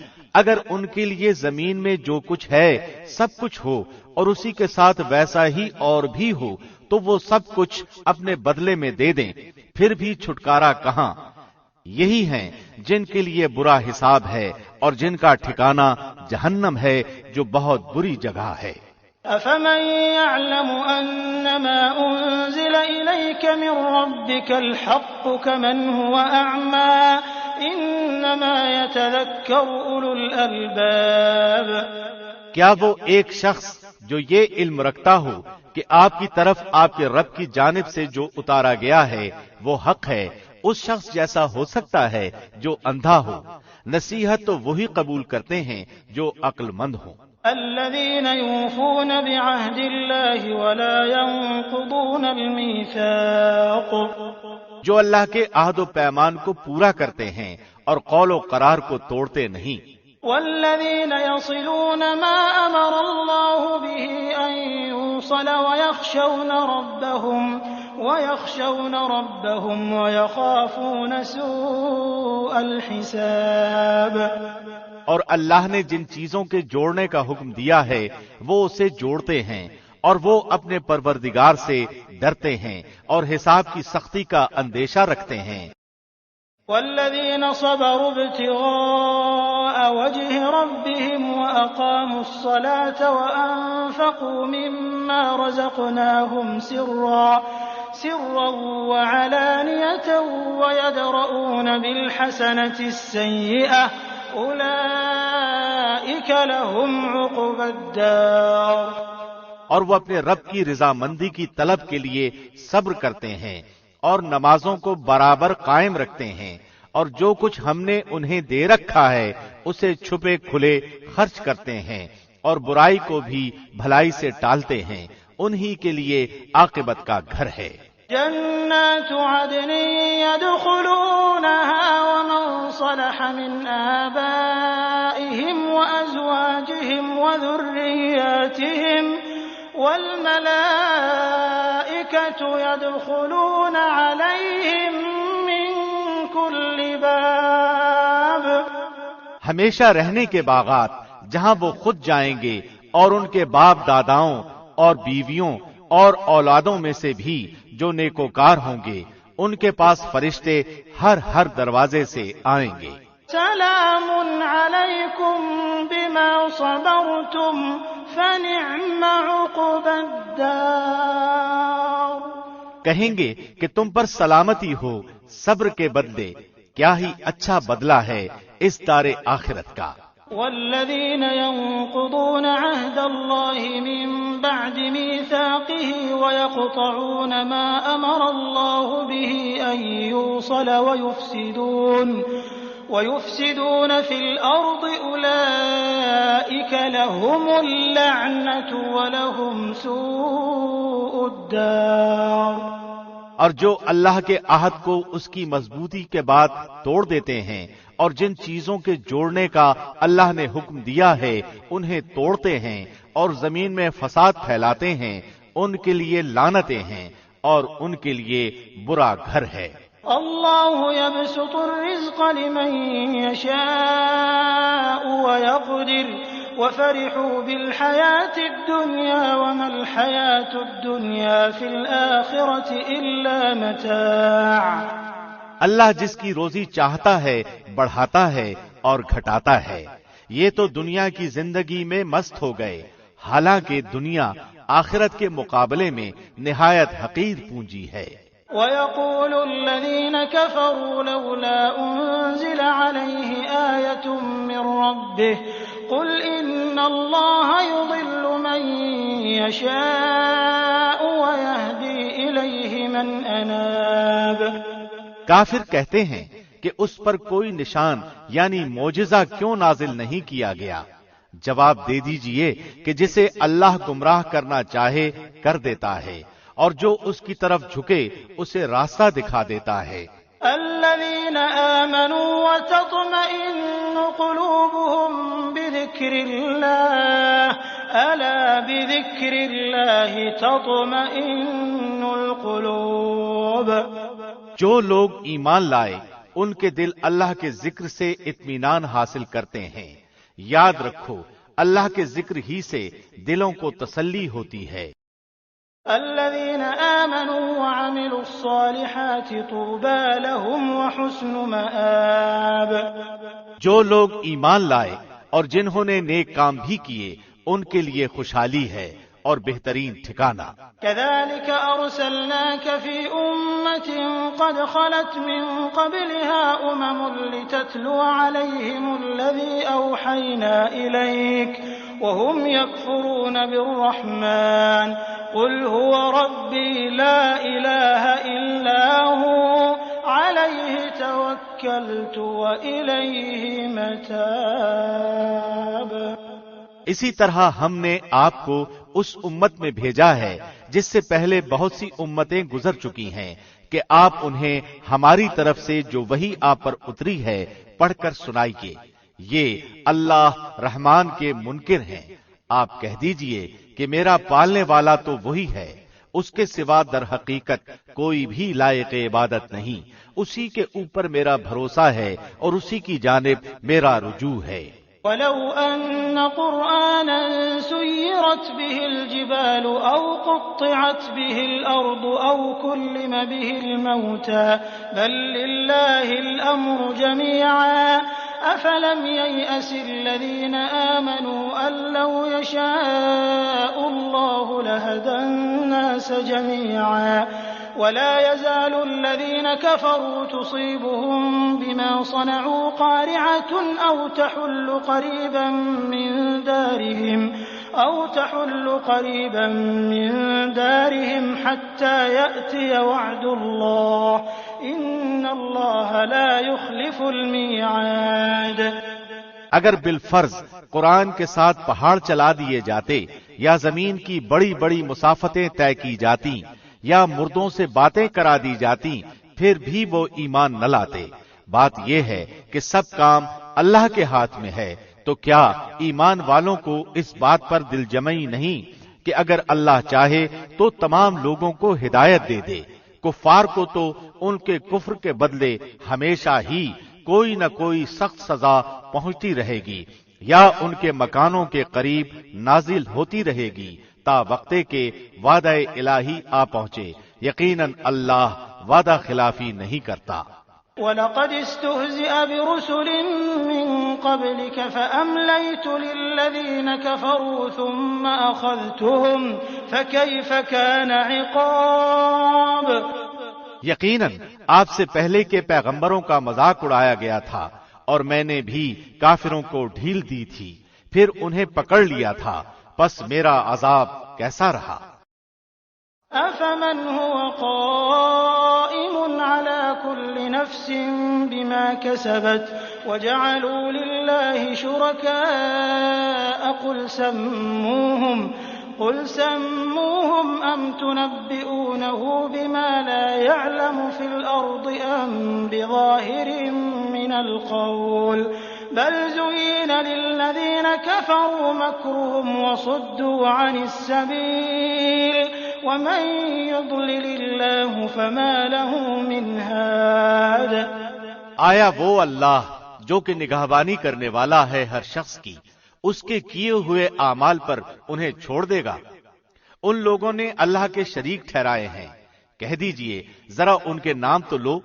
اگر ان کے لیے زمین میں جو کچھ ہے سب کچھ ہو اور اسی کے ساتھ ویسا ہی اور بھی ہو تو وہ سب کچھ اپنے بدلے میں دے دیں، پھر بھی چھٹکارا کہاں؟ یہی ہیں جن کے لیے برا حساب ہے اور جن کا ٹھکانہ جہنم ہے جو بہت بری جگہ ہے۔ أفمن يعلم أنما أنزل إليك من ربك الحق كمن هو أعمى إنما يتذكر أولو الألباب۔ کیا وہ ایک شخص جو یہ علم رکھتا ہو کہ آپ کی طرف آپ کے رب کی جانب سے جو اتارا گیا ہے وہ حق ہے، اس شخص جیسا ہو سکتا ہے جو اندھا ہو؟ نصیحت تو وہی قبول کرتے ہیں جو عقل مند ہوں۔ الذين يوفون بعهد الله ولا ينقضون الميثاق، جو اللہ کے عہد و پیمان کو پورا کرتے ہیں اور قول و قرار کو توڑتے نہیں۔ والذين يصلون ما أمر الله به أن يوصل ويخشون ربهم ويخافون سوء الحساب۔ اور اللہ نے جن چیزوں کے جوڑنے کا حکم دیا ہے وہ اسے جوڑتے ہیں، اور وہ اپنے پروردگار سے ڈرتے ہیں اور حساب کی سختی کا اندیشہ رکھتے ہیں۔ والذين صبروا ابتغاء وجه ربهم وأقاموا الصلاة وأنفقوا مما رزقناهم سرا وعلانية ويدرؤون بالحسنة السيئة أولئك لهم عقبى الدار۔ اور وہ اپنے رب کی رضامندی کی طلب کے لیے صبر کرتے ہیں اور نمازوں کو برابر قائم رکھتے ہیں، اور جو کچھ ہم نے انہیں دے رکھا ہے اسے چھپے کھلے خرچ کرتے ہیں، اور برائی کو بھی بھلائی سے ٹالتے ہیں، انہی کے لیے عاقبت کا گھر ہے۔ جنات عدن يدخلونها ومن صلح من آبائهم وأزواجهم وذرياتهم والملائكة يدخلون عليهم من كل باب۔ ہمیشہ رہنے کے باغات جہاں وہ خود جائیں گے، اور ان کے باپ داداؤں اور بیویوں اور اولادوں میں سے بھی جو نیکوکار ہوں گے، ان کے پاس فرشتے ہر دروازے سے آئیں گے۔ سلام علیکم بما صبرتم فنعم عقبى الدار۔ کہیں گے کہ تم پر سلامتی ہو صبر کے بدلے، کیا ہی اچھا بدلہ ہے اس دار آخرت کا۔ والذين ينقضون عهد الله من بعد ميثاقه ويقطعون ما أمر الله به أن يوصل ويفسدون في الأرض أولئك لهم اللعنة ولهم سوء الدار۔ اور جو اللہ کے عہد کو اس کی مضبوطی کے بعد توڑ دیتے ہیں اور جن چیزوں کے جوڑنے کا اللہ نے حکم دیا ہے انہیں توڑتے ہیں اور زمین میں فساد پھیلاتے ہیں، ان کے لیے لعنتیں ہیں اور ان کے لیے برا گھر ہے۔ اللہ یبسط الرزق لمن یشاء ویقدر وفرحوا بالحیاة الدنیا وما الحیاة الدنیا فی الآخرة الا متاع۔ اللہ جس کی روزی چاہتا ہے بڑھاتا ہے اور گھٹاتا ہے، یہ تو دنیا کی زندگی میں مست ہو گئے، حالانکہ دنیا آخرت کے مقابلے میں نہایت حقیر پونجی ہے۔ وَيَقُولُ الَّذِينَ كَفَرُوا لَوْلَا أُنزِلَ عَلَيْهِ آيَةٌ مِّن رَّبِّهِ قُلْ إِنَّ اللَّهَ يُضِلُّ مَن يَشَاءُ وَيَهْدِي إِلَيْهِ مَنْ أَنَابَ۔ کافر کہتے ہیں کہ اس پر کوئی نشان یعنی معجزہ کیوں نازل نہیں کیا گیا؟ جواب دے دیجئے کہ جسے اللہ گمراہ کرنا چاہے کر دیتا ہے، اور جو اس کی طرف جھکے اسے راستہ دکھا دیتا ہے۔ الذين آمنوا وتطمئن قلوبهم بذكر الله ألا بذكر الله تطمئن القلوب۔ جو لوگ ایمان لائے ان کے دل اللہ کے ذکر سے اطمینان حاصل کرتے ہیں۔ یاد رکھو اللہ کے ذکر ہی سے دلوں کو تسلی ہوتی ہے۔ الذين آمنوا وعملوا الصالحات طوبى لهم وحسن مآب۔ جو لوگ ایمان لائے اور جنہوں نے نیک کام بھی کیے ان کے لیے خوشحالی ہے اور بہترین ٹھکانہ۔ كذلك أرسلناك في أمة قد خلت من قبلها لتتلو عليهم الذي أوحينا إليك وهم يكفرون بالرحمن قل هو ربي لا إله إلا هو عليه توكلت وإليه متاب۔ اسی طرح ہم نے آپ کو اس امت میں بھیجا ہے جس سے پہلے بہت سی امتیں گزر چکی ہیں کہ آپ انہیں ہماری طرف سے جو وحی آپ پر اتری ہے پڑھ کر سنائیے، یہ اللہ رحمان کے منکر ہیں۔ آپ کہہ دیجئے کہ میرا پالنے والا تو وہی ہے، اس کے سوا در حقیقت کوئی بھی لائق عبادت نہیں، اسی کے اوپر میرا بھروسہ ہے اور اسی کی جانب میرا رجوع ہے۔ وَلَوْ أَنَّ قُرْآنًا سُيِّرَتْ بِهِ الْجِبَالُ أَوْ قُطِّعَتْ بِهِ الْأَرْضُ أَوْ كُلِّمَ بِهِ الْمَوْتَى بَل لِّلَّهِ الْأَمْرُ جَمِيعًا أَفَلَمْ يَيْأَسِ الَّذِينَ آمَنُوا أَن لَّوْ يَشَاءُ اللَّهُ لَهَدَى النَّاسَ جَمِيعًا وَلَا يَزَالُ الَّذِينَ كَفَرُوا تُصِيبُهُم بِمَا صَنَعُوا قَارِعَةٌ أَوْ تَحُلُّ قَرِيبًا مِّن دَارِهِمْ حَتَّىٰ يَأْتِيَ وَعْدُ اللَّهِ إِنَّ اللَّهَ لَا يُخْلِفُ الْمِيعَادَ۔ اگر بالفرض قرآن کے ساتھ پہاڑ چلا دیے جاتے یا زمین کی بڑی بڑی مسافتیں طے کی جاتی یا مردوں سے باتیں کرا دی جاتی پھر بھی وہ ایمان نہ لاتے۔ بات یہ ہے کہ سب کام اللہ کے ہاتھ میں ہے، تو کیا ایمان والوں کو اس بات پر دل جمعی نہیں کہ اگر اللہ چاہے تو تمام لوگوں کو ہدایت دے دے؟ کفار کو تو ان کے کفر کے بدلے ہمیشہ ہی کوئی نہ کوئی سخت سزا پہنچتی رہے گی یا ان کے مکانوں کے قریب نازل ہوتی رہے گی تا وقتے کے وعدہ الہی آ پہنچے۔ یقیناً اللہ وعدہ خلافی نہیں کرتا۔ وَلَقَدِ اسْتُهْزِئَ بِرُسُلٍ مِّن قَبْلِكَ فَأَمْلَيْتُ لِلَّذِينَ كَفَرُوا ثُمَّ أَخَذْتُهُمْ فَكَيْفَ كَانَ عِقَابِ۔ یقیناً آپ سے پہلے کے پیغمبروں کا مذاق اڑایا گیا تھا اور میں نے بھی کافروں کو ڈھیل دی تھی، پھر انہیں پکڑ لیا تھا، پس میرا عذاب کیسا رہا۔ أَفَمَنْ هُوَ قَائِمٌ عَلَى كُلِّ نَفْسٍ بِمَا كَسَبَتْ وَجَعَلُوا لِلَّهِ شُرَكَاءَ قُلْ سَمُّوهُمْ أَمْ تُنَبِّئُونَهُ بِمَا لَا يَعْلَمُ فِي الْأَرْضِ أَمْ بِظَاهِرٍ مِّنَ الْقَوْلِ بَلْ زُيِّنَ لِلَّذِينَ كَفَرُوا مَكْرُهُمْ وَصُدُّوا عَنِ السَّبِيلِ وَمَن يُضْلِلِ اللَّهُ فَمَا لَهُ مِنْ هَادٍ۔ آیا وہ اللہ جو کہ نگہبانی کرنے والا ہے ہر شخص کی، اس کے کیے ہوئے اعمال پر انہیں چھوڑ دے گا؟ ان لوگوں نے اللہ کے شریک ٹھہرائے ہیں۔ کہہ دیجئے ذرا ان کے نام تو لو۔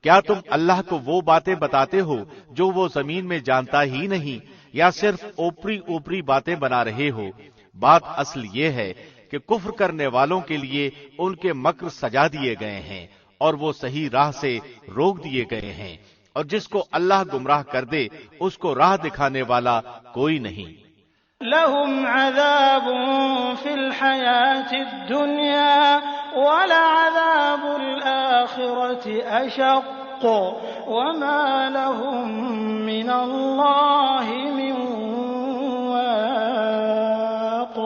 کیا تم اللہ کو وہ باتیں بتاتے ہو جو وہ زمین میں جانتا ہی نہیں، یا صرف اوپری اوپری باتیں بنا رہے ہو؟ بات اصل یہ ہے کہ کفر کرنے والوں کے لیے ان کے مکر سجا دیے گئے ہیں اور وہ صحیح راہ سے روک دیے گئے ہیں، اور جس کو اللہ گمراہ کر دے اس کو راہ دکھانے والا کوئی نہیں۔ لَهُمْ عَذَابٌ فِي الْحَيَاةِ الدُّنْيَا وَلَعَذَابُ الْآخِرَةِ أَشَقُّ وَمَا لَهُم مِّنَ اللَّهِ مِن وَاقٍ۔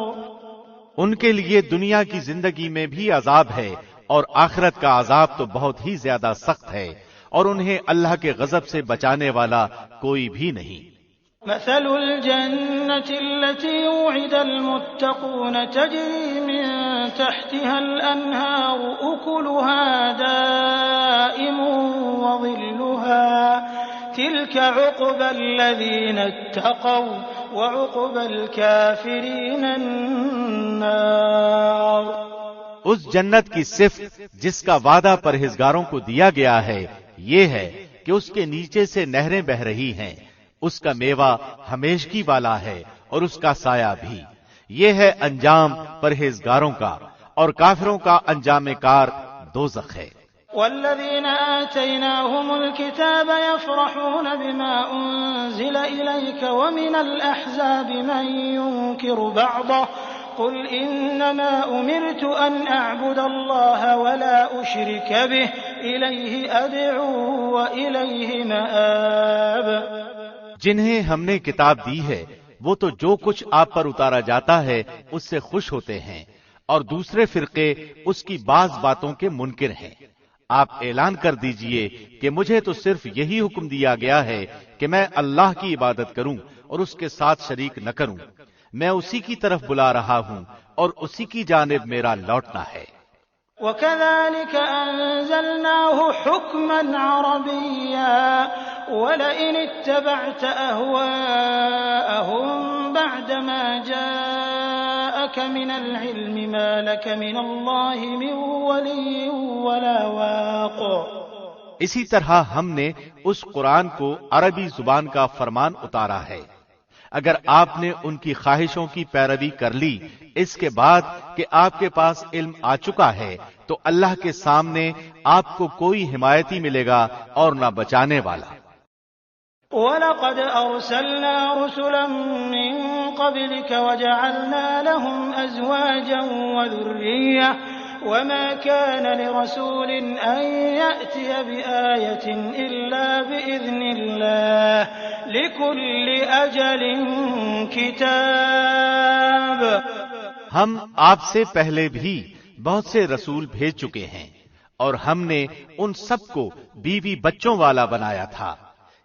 ان کے لیے دنیا کی زندگی میں بھی عذاب ہے اور آخرت کا عذاب تو بہت ہی زیادہ سخت ہے، اور انہیں اللہ کے غضب سے بچانے والا کوئی بھی نہیں۔ مثل الجنة التي وعد المتقون تجري من تحتها الأنهار أكلها دائم وظلها تلك عقبى الذين اتقوا وعقبى الكافرين النار۔ اس جنت کی صفت جس کا وعدہ پرہیزگاروں کو دیا گیا ہے یہ ہے کہ اس کے نیچے سے نہریں بہ رہی ہیں، اس کا میوہ ہمیشگی والا ہے اور اس کا سایہ بھی۔ یہ ہے انجام پرہیزگاروں کا، اور کافروں کا انجام کار دوزخ ہے۔ والذين آتيناهم الكتاب يفرحون بما أنزل إليك ومن الأحزاب من ينكر بعضه قل إنما أمرت أن أعبد الله ولا أشرك به إليه أدعو وإليه مآب۔ جنہیں ہم نے کتاب دی ہے وہ تو جو کچھ آپ پر اتارا جاتا ہے اس سے خوش ہوتے ہیں، اور دوسرے فرقے اس کی بعض باتوں کے منکر ہیں۔ آپ اعلان کر دیجئے کہ مجھے تو صرف یہی حکم دیا گیا ہے کہ میں اللہ کی عبادت کروں اور اس کے ساتھ شریک نہ کروں. میں اسی کی طرف بلا رہا ہوں اور اسی کی جانب میرا لوٹنا ہے. وَكَذَلِكَ أَنزَلْنَاهُ حُكْمًا عَرَبِيًّا وَلَئِنِ اتَّبَعْتَ أَهْوَاءَهُمْ بَعْدَمَا جَاءَكَ مِنَ الْعِلْمِ مَا لَكَ مِنَ اللَّهِ مِنْ وَلِيٍّ وَلَا وَاقٍ. اسی طرح ہم نے اس قرآن کو عربی زبان کا فرمان اتارا ہے. اگر آپ نے ان کی خواہشوں کی پیروی کر لی اس کے بعد کہ آپ کے پاس علم آ چکا ہے تو اللہ کے سامنے آپ کو کوئی حمایتی ملے گا اور نہ بچانے والا. وَلَقَدْ أَرْسَلْنَا رُسُلًا مِّن قَبْلِكَ وَجَعَلْنَا لَهُمْ أَزْوَاجًا وَذُرِّيَّةً وَمَا كَانَ لِرَسُولٍ أَن يَأْتِيَ بِآيَةٍ إِلَّا بِإِذْنِ اللَّهِ لِكُلِّ أَجَلٍ كِتَابٌ. ہم آپ سے پہلے بھی بہت سے رسول بھیج چکے ہیں اور ہم نے ان سب کو بیوی بچوں والا بنایا تھا.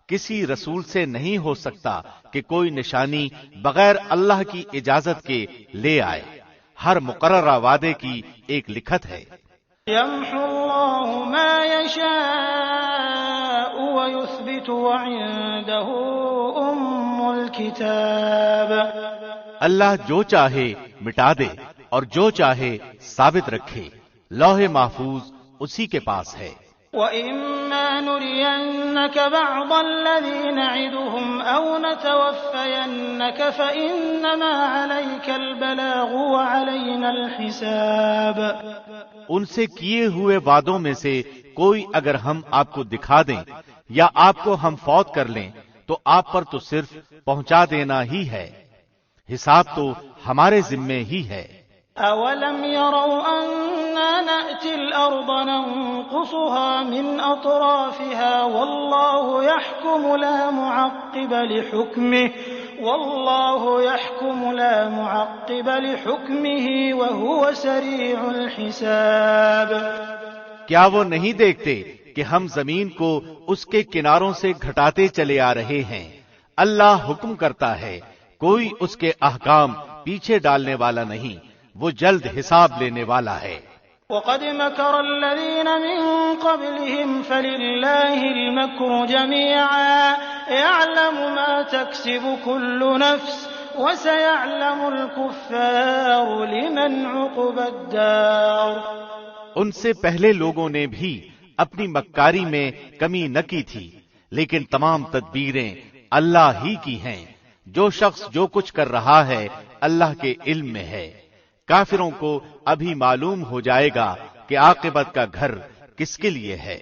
کسی رسول سے نہیں ہو سکتا کہ کوئی نشانی بغیر اللہ کی اجازت کے لے آئے. ہر مقررہ وعدے کی ایک لکھت ہے. يَمْحُو اللَّهُ مَا يَشَاءُ وَيُثْبِتُ وَعِندَهُ أُمُّ الْكِتَابِ. اللہ جو چاہے مٹا دے اور جو چاہے ثابت رکھے. لوح محفوظ اسی کے پاس ہے. وَإِمَّا نُرِيَنَّكَ بَعْضَ الَّذِي نَعِدُهُمْ أَوْ نَتَوَفَّيَنَّكَ فَإِنَّمَا عَلَيْكَ الْبَلَاغُ وَعَلَيْنَا الْحِسَابُ. ان سے کیے ہوئے وعدوں میں سے کوئی اگر ہم آپ کو دکھا دیں یا آپ کو ہم فوت کر لیں تو آپ پر تو صرف پہنچا دینا ہی ہے. حساب تو ہمارے ذمے ہی ہے. أَوَلَمْ يَرَوْا أَنَّا نَأْتِي الْأَرْضَ نَنقُصُهَا مِنْ أَطْرَافِهَا وَاللَّهُ يَحْكُمُ لَا مُعَقِّبَ لِحُكْمِهِ وَهُوَ سَرِيعُ الْحِسَابِ. کیا وہ نہیں دیکھتے کہ ہم زمین کو اس کے کناروں سے گھٹاتے چلے آ رہے ہیں؟ اللہ حکم کرتا ہے، کوئی اس کے احکام پیچھے ڈالنے والا نہیں. وہ جلد حساب لینے والا ہے. وَقَدْ مَكَرَ الَّذِينَ مِن قَبْلِهِمْ فَلِلَّهِ الْمَكْرُ جَمِيعًا يَعْلَمُ مَا تَكْسِبُ كُلُّ نَفْسٍ وَسَيَعْلَمُ الْكُفَّارُ لِمَنْ عُقْبَى الدَّارِ. ان سے پہلے لوگوں نے بھی اپنی مکاری میں کمی نہ کی تھی، لیکن تمام تدبیریں اللہ ہی کی ہیں. جو شخص جو کچھ کر رہا ہے اللہ کے علم میں ہے. کافروں کو ابھی معلوم ہو جائے گا کہ عاقبت کا گھر کس کے لیے ہے.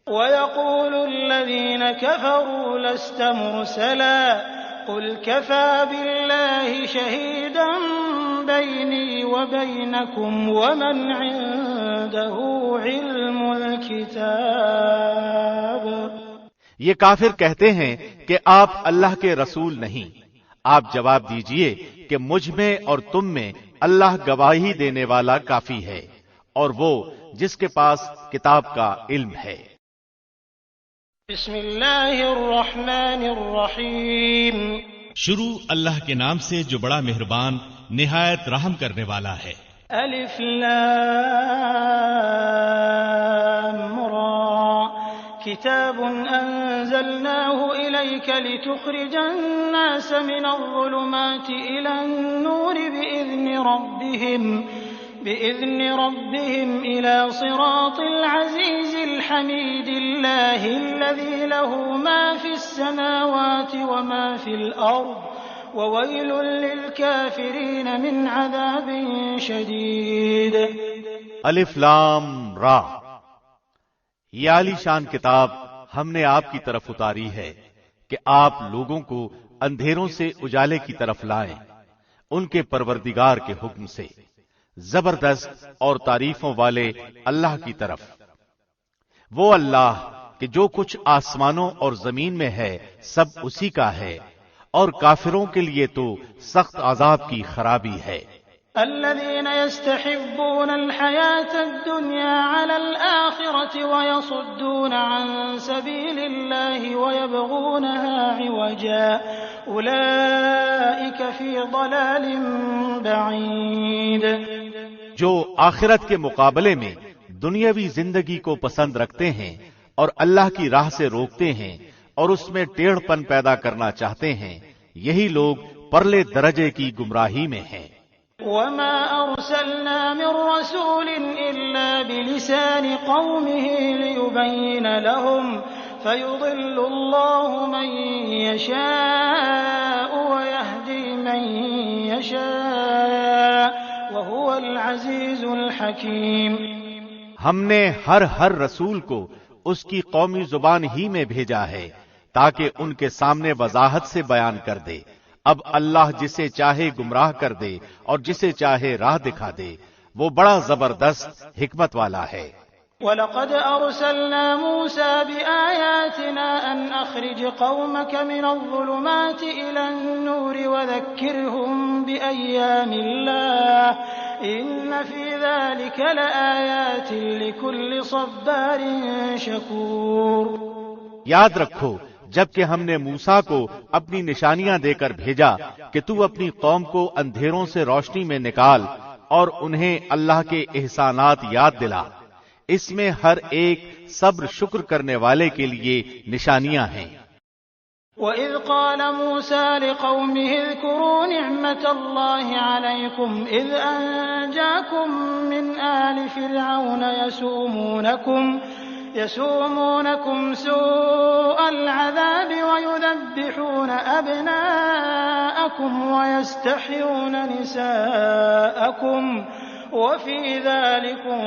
وَيَقُولُ الَّذِينَ كَفَرُوا لَسْتَ مُرْسَلًا قُلْ كَفَى بِاللَّهِ شَهِيدًا بَيْنِي وَبَيْنَكُمْ وَمَنْ عِندَهُ عِلْمُ الْكِتَابِ. یہ کافر کہتے ہیں کہ آپ اللہ کے رسول نہیں. آپ جواب دیجئے کہ مجھ میں اور تم میں اللہ گواہی دینے والا کافی ہے اور وہ جس کے پاس کتاب کا علم ہے. بسم اللہ الرحمن الرحیم. شروع اللہ کے نام سے جو بڑا مہربان نہایت رحم کرنے والا ہے. الف لام را كتاب أنزلناه إليك لتخرج الناس من الظلمات إلى النور بإذن ربهم إلى صراط العزيز الحميد الله الذي له ما في السماوات وما في الأرض وويل للكافرين من عذاب شديد. الف لام را. یہ عالی شان کتاب ہم نے آپ کی طرف اتاری ہے کہ آپ لوگوں کو اندھیروں سے اجالے کی طرف لائیں ان کے پروردگار کے حکم سے، زبردست اور تعریفوں والے اللہ کی طرف. وہ اللہ کہ جو کچھ آسمانوں اور زمین میں ہے سب اسی کا ہے اور کافروں کے لیے تو سخت عذاب کی خرابی ہے. الذين يستحبون الحياة الدنيا على الآخرة ويصدون عن سبيل الله ويبغونها عوجا أولئك في ضلال بعيد. جو آخرت کے مقابلے میں دنیاوی زندگی کو پسند رکھتے ہیں اور اللہ کی راہ سے روکتے ہیں اور اس میں ٹیڑھ پن پیدا کرنا چاہتے ہیں، یہی لوگ پرلے درجے کی گمراہی میں ہیں۔ وما أرسلنا من رسول إلا بلسان قومه ليبين لهم فيضل الله من يشاء ويهدي من يشاء وهو العزيز الحكيم۔ ہم نے ہر رسول کو اس کی قومی زبان ہی میں بھیجا ہے تاکہ ان کے سامنے وضاحت سے بیان کر دے۔ اب اللہ جسے چاہے گمراہ کر دے اور جسے چاہے راہ دکھا دے، وہ بڑا زبردست حکمت والا ہے۔ وَلَقَدْ أَرْسَلْنَا مُوسَى بِآيَاتِنَا أَنْ أَخْرِجْ قَوْمَكَ مِنَ الظُّلُمَاتِ إِلَى النُّورِ وَذَكِّرْهُم بِأَيَّامِ اللَّهِ إِنَّ فِي ذَلِكَ لَآيَاتٍ لِكُلِّ صَبَّارٍ شَكُورٍ۔ یاد رکھو جبکہ ہم نے موسیٰ کو اپنی نشانیاں دے کر بھیجا کہ تو اپنی قوم کو اندھیروں سے روشنی میں نکال اور انہیں اللہ کے احسانات یاد دلا، اس میں ہر ایک صبر شکر کرنے والے کے لیے نشانیاں ہیں۔ وَإِذْ قَالَ مُوسَىٰ لِقَوْمِهِ اذْكُرُوا نِعْمَةَ اللَّهِ عَلَيْكُمْ إِذْ أَنجَاكُم مِّنْ آلِ فِرْعَوْنَ يسومونكم سوء العذاب ويذبحون أبناءكم ويستحيون نساءكم وفي ذلكم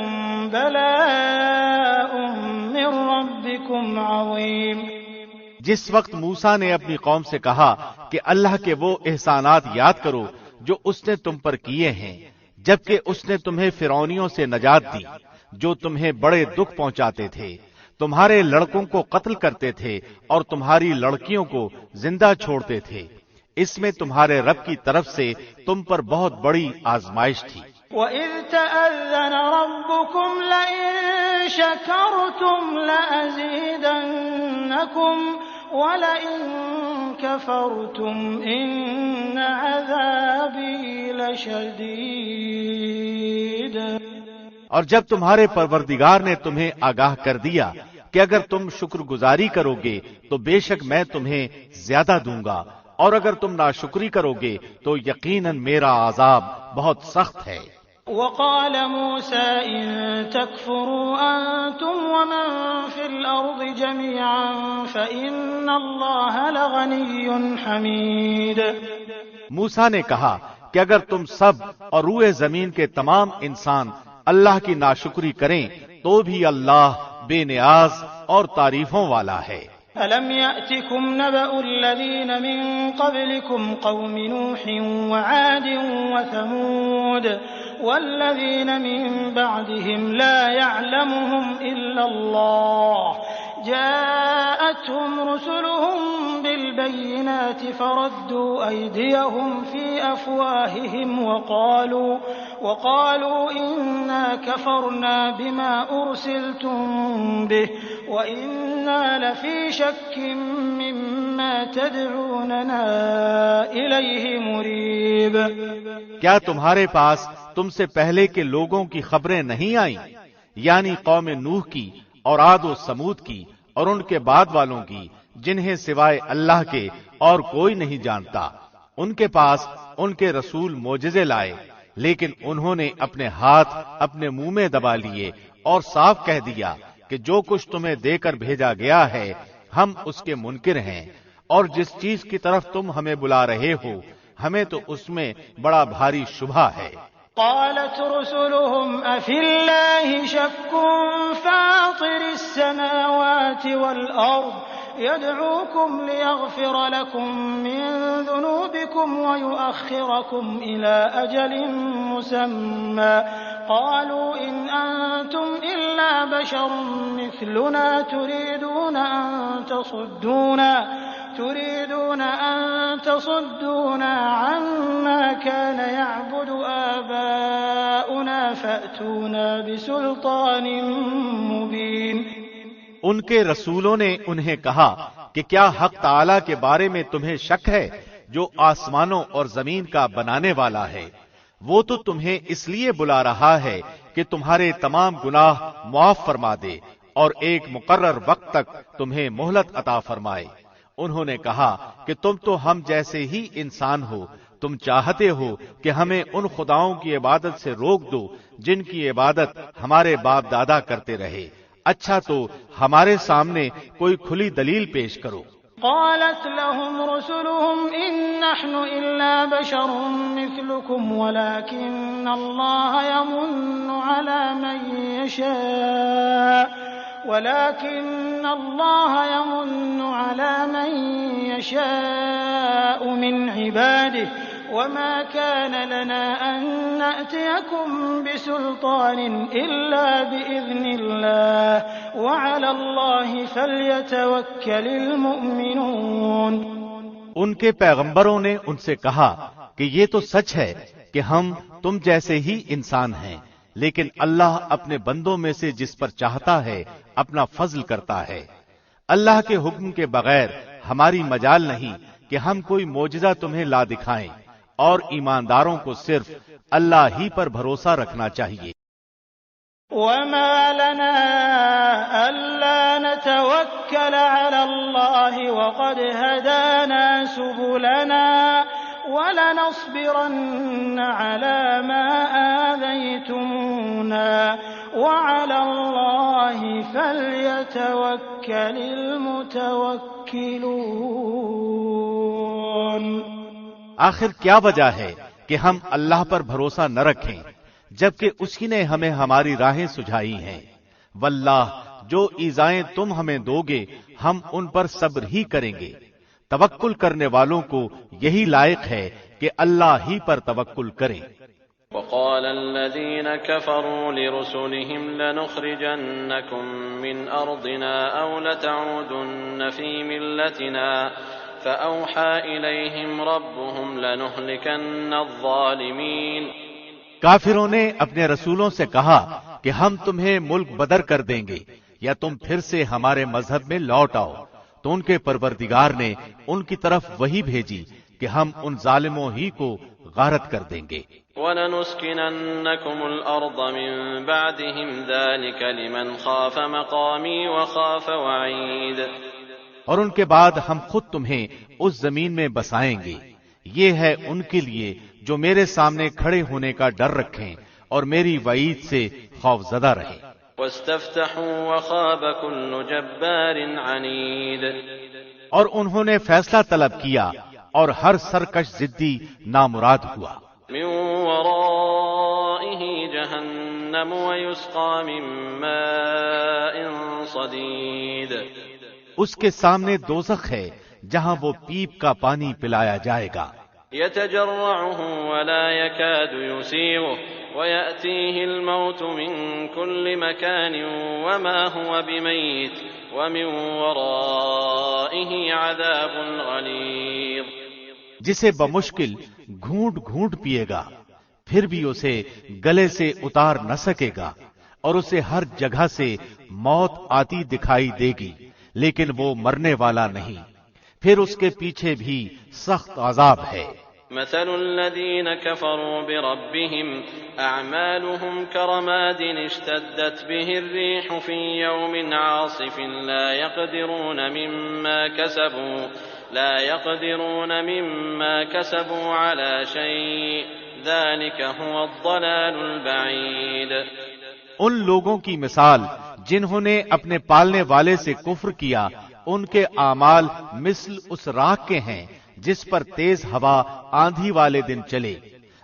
بلاء من ربكم عظيم۔ جس وقت موسیٰ نے اپنی قوم سے کہا کہ اللہ کے وہ احسانات یاد کرو جو اس نے تم پر کیے ہیں، جبکہ اس نے تمہیں فرعونیوں سے نجات دی جو تمہیں بڑے دکھ پہنچاتے تھے، تمہارے لڑکوں کو قتل کرتے تھے اور تمہاری لڑکیوں کو زندہ چھوڑتے تھے، اس میں تمہارے رب کی طرف سے تم پر بہت بڑی آزمائش تھی۔ وَإِذْ تَأَذَّنَ رَبُّكُمْ لَئِن شَكَرْتُمْ لَأَزِيدَنَّكُمْ وَلَئِن كَفَرْتُمْ إِنَّ عَذَابِي لَشَدِيدٌ۔ اور جب تمہارے پروردگار نے تمہیں آگاہ کر دیا کہ اگر تم شکر گزاری کرو گے تو بے شک میں تمہیں زیادہ دوں گا، اور اگر تم ناشکری کرو گے تو یقیناً میرا عذاب بہت سخت ہے۔ وقال موسى إن تكفروا أنتم ومن في الأرض جميعا فإن الله لغني حميد۔ موسیٰ نے کہا کہ اگر تم سب اور روئے زمین کے تمام انسان اللہ کی ناشکری کریں تو بھی اللہ بے نیاز اور تعریفوں والا ہے۔ أَلَمْ يَأْتِكُمْ نَبَأُ الَّذِينَ مِن قَبْلِكُمْ قَوْمِ نُوحٍ وَعَادٍ وَثَمُودَ وَالَّذِينَ مِن بَعْدِهِمْ لَا يَعْلَمُهُمْ إِلَّا اللَّهُ جاءتهم رسلهم بالبينات فردوا أيديهم في أفواههم وقالوا إنا كفرنا بما أرسلتم به وإنا لفي شك مما تدعوننا إليه مريب۔ کیا تمہارے پاس تم سے پہلے کے لوگوں کی خبریں نہیں آئیں، یعنی قوم نوح کی اور عاد و سمود کی اور ان کے بعد والوں کی، جنہیں سوائے اللہ کے اور کوئی نہیں جانتا؟ ان کے پاس ان کے رسول معجزے لائے، لیکن انہوں نے اپنے ہاتھ اپنے منہ میں دبا لیے اور صاف کہہ دیا کہ جو کچھ تمہیں دے کر بھیجا گیا ہے ہم اس کے منکر ہیں، اور جس چیز کی طرف تم ہمیں بلا رہے ہو ہمیں تو اس میں بڑا بھاری شبہ ہے۔ قالت رسلهم أفي الله شك فاطر السماوات والأرض يدعوكم ليغفر لكم من ذنوبكم ويؤخركم إلى أجل مسمى قالوا إن أنتم إلا بشر مثلنا تريدون أن تريدون أن تصدونا عما كان يعبد آباؤنا فأتونا بسلطان مبين۔ ان کے رسولوں نے انہیں کہا کہ کیا حق تعالی کے بارے میں تمہیں شک ہے جو آسمانوں اور زمین کا بنانے والا ہے؟ وہ تو تمہیں اس لیے بلا رہا ہے کہ تمہارے تمام گناہ معاف فرما دے اور ایک مقرر وقت تک تمہیں مہلت عطا فرمائے۔ انہوں نے کہا کہ تم تو ہم جیسے ہی انسان ہو، تم چاہتے ہو کہ ہمیں ان خداؤں کی عبادت سے روک دو جن کی عبادت ہمارے باپ دادا کرتے رہے، اچھا تو ہمارے سامنے کوئی کھلی دلیل پیش کرو۔ قالت لهم رسلهم إن نحن إلا بشر مثلكم ولكن الله يمن على من يشاء من عباده وما كان لنا أن نأتيكم بسلطان إلا بإذن الله وعلى الله فليتوكل المؤمنون۔ ان کے پیغمبروں نے ان سے کہا کہ یہ تو سچ ہے کہ ہم تم جیسے ہی انسان ہیں، لیکن اللہ اپنے بندوں میں سے جس پر چاہتا ہے اپنا فضل کرتا ہے۔ اللہ کے حکم کے بغیر ہماری مجال نہیں کہ ہم کوئی معجزہ تمہیں لا دکھائیں، اور ایمانداروں کو صرف اللہ ہی پر بھروسہ رکھنا چاہیے۔ وما لنا ألا نتوكل على الله وقد هدانا سبلنا ولنصبرن على ما آذيتمونا وعلى الله فليتوكل المتوكلون۔ آخر کیا وجہ ہے کہ ہم اللہ پر بھروسہ نہ رکھیں جبکہ اسی نے ہمیں ہماری راہیں سجھائی ہیں؟ واللہ جو ایذائیں تم ہمیں دو گے ہم ان پر صبر ہی کریں گے۔ توکل کرنے والوں کو یہی لائق ہے کہ اللہ ہی پر توکل کریں۔ وقال الذين كفروا لرسلهم لنخرجنكم من أرضنا أو لتعودن في ملتنا فأوحى إليهم ربهم لنهلكن الظالمين۔ کافروں نے اپنے رسولوں سے کہا کہ ہم تمہیں ملک بدر کر دیں گے یا تم پھر سے ہمارے مذہب میں لوٹ آؤ، تو ان کے پروردگار نے ان کی طرف وہی بھیجی کہ ہم ان ظالموں ہی کو غارت کر دیں گے۔ وَلَنُسْكِنَنَّكُمُ الْأَرْضَ مِن بَعْدِهِمْ ذَلِكَ لِمَنْ خَافَ مَقَامِي وَخَافَ وَعِيدِ۔ اور ان کے بعد ہم خود تمہیں اس زمین میں بسائیں گے، یہ ہے ان کے لیے جو میرے سامنے کھڑے ہونے کا ڈر رکھیں اور میری وعید سے خوف زدہ رہیں۔ وَاسْتَفْتَحُوا وَخَابَ كُلُّ جَبَّارٍ عَنِيدٍ۔ اور انہوں نے فیصلہ طلب کیا اور ہر سرکش ضدی نامراد ہوا۔ مِن وَرَائِهِ جَهَنَّمُ وَيُسْقَى مِن مَّاءٍ صَدِيدٍ۔ اس کے سامنے دوزخ ہے جہاں وہ پیپ کا پانی پلایا جائے گا۔ يتجرعه ولا يكاد يسيغه ويأتيه الموت من كل مكان وما هو بميت ومن ورائه عذاب غليظ۔ جسے بمشکل گھونٹ گھونٹ پیے گا پھر بھی اسے گلے سے اتار نہ سکے گا، اور اسے ہر جگہ سے موت آتی دکھائی دے گی لیکن وہ مرنے والا نہیں، پھر اس کے پیچھے بھی سخت عذاب ہے۔ مثل الذين كفروا بربهم أعمالهم كرماد اشتدت به الريح في يوم عاصف لا يقدرون مما كسبوا على شيء ذلك هو الضلال البعيد۔ ان لوگوں کی مثال جنہوں نے اپنے پالنے والے سے کفر کیا، ان کے اعمال مثل اس راکھ کے ہیں جس پر تیز ہوا آندھی والے دن چلے،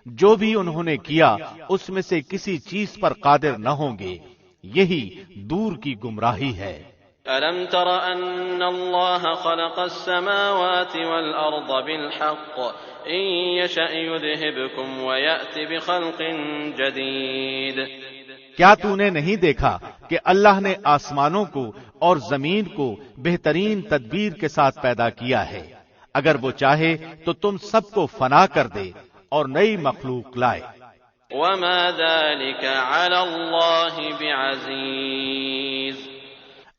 جو بھی انہوں نے کیا اس میں سے کسی چیز پر قادر نہ ہوں گے، یہی دور کی گمراہی ہے۔ أَلَمْ تَرَ أَنَّ اللَّهَ خَلَقَ السَّمَاوَاتِ وَالْأَرْضَ بِالْحَقِّ إِن يَشَأْ يُذْهِبْكُمْ وَيَأْتِ بِخَلْقٍ جَدِيدٍ۔ کیا تو نے نہیں دیکھا کہ اللہ نے آسمانوں کو اور زمین کو بہترین تدبیر کے ساتھ پیدا کیا ہے۔ اگر وہ چاہے تو تم سب کو فنا کر دے اور نئی مخلوق لائے۔ وما ذلك على الله بعزيز،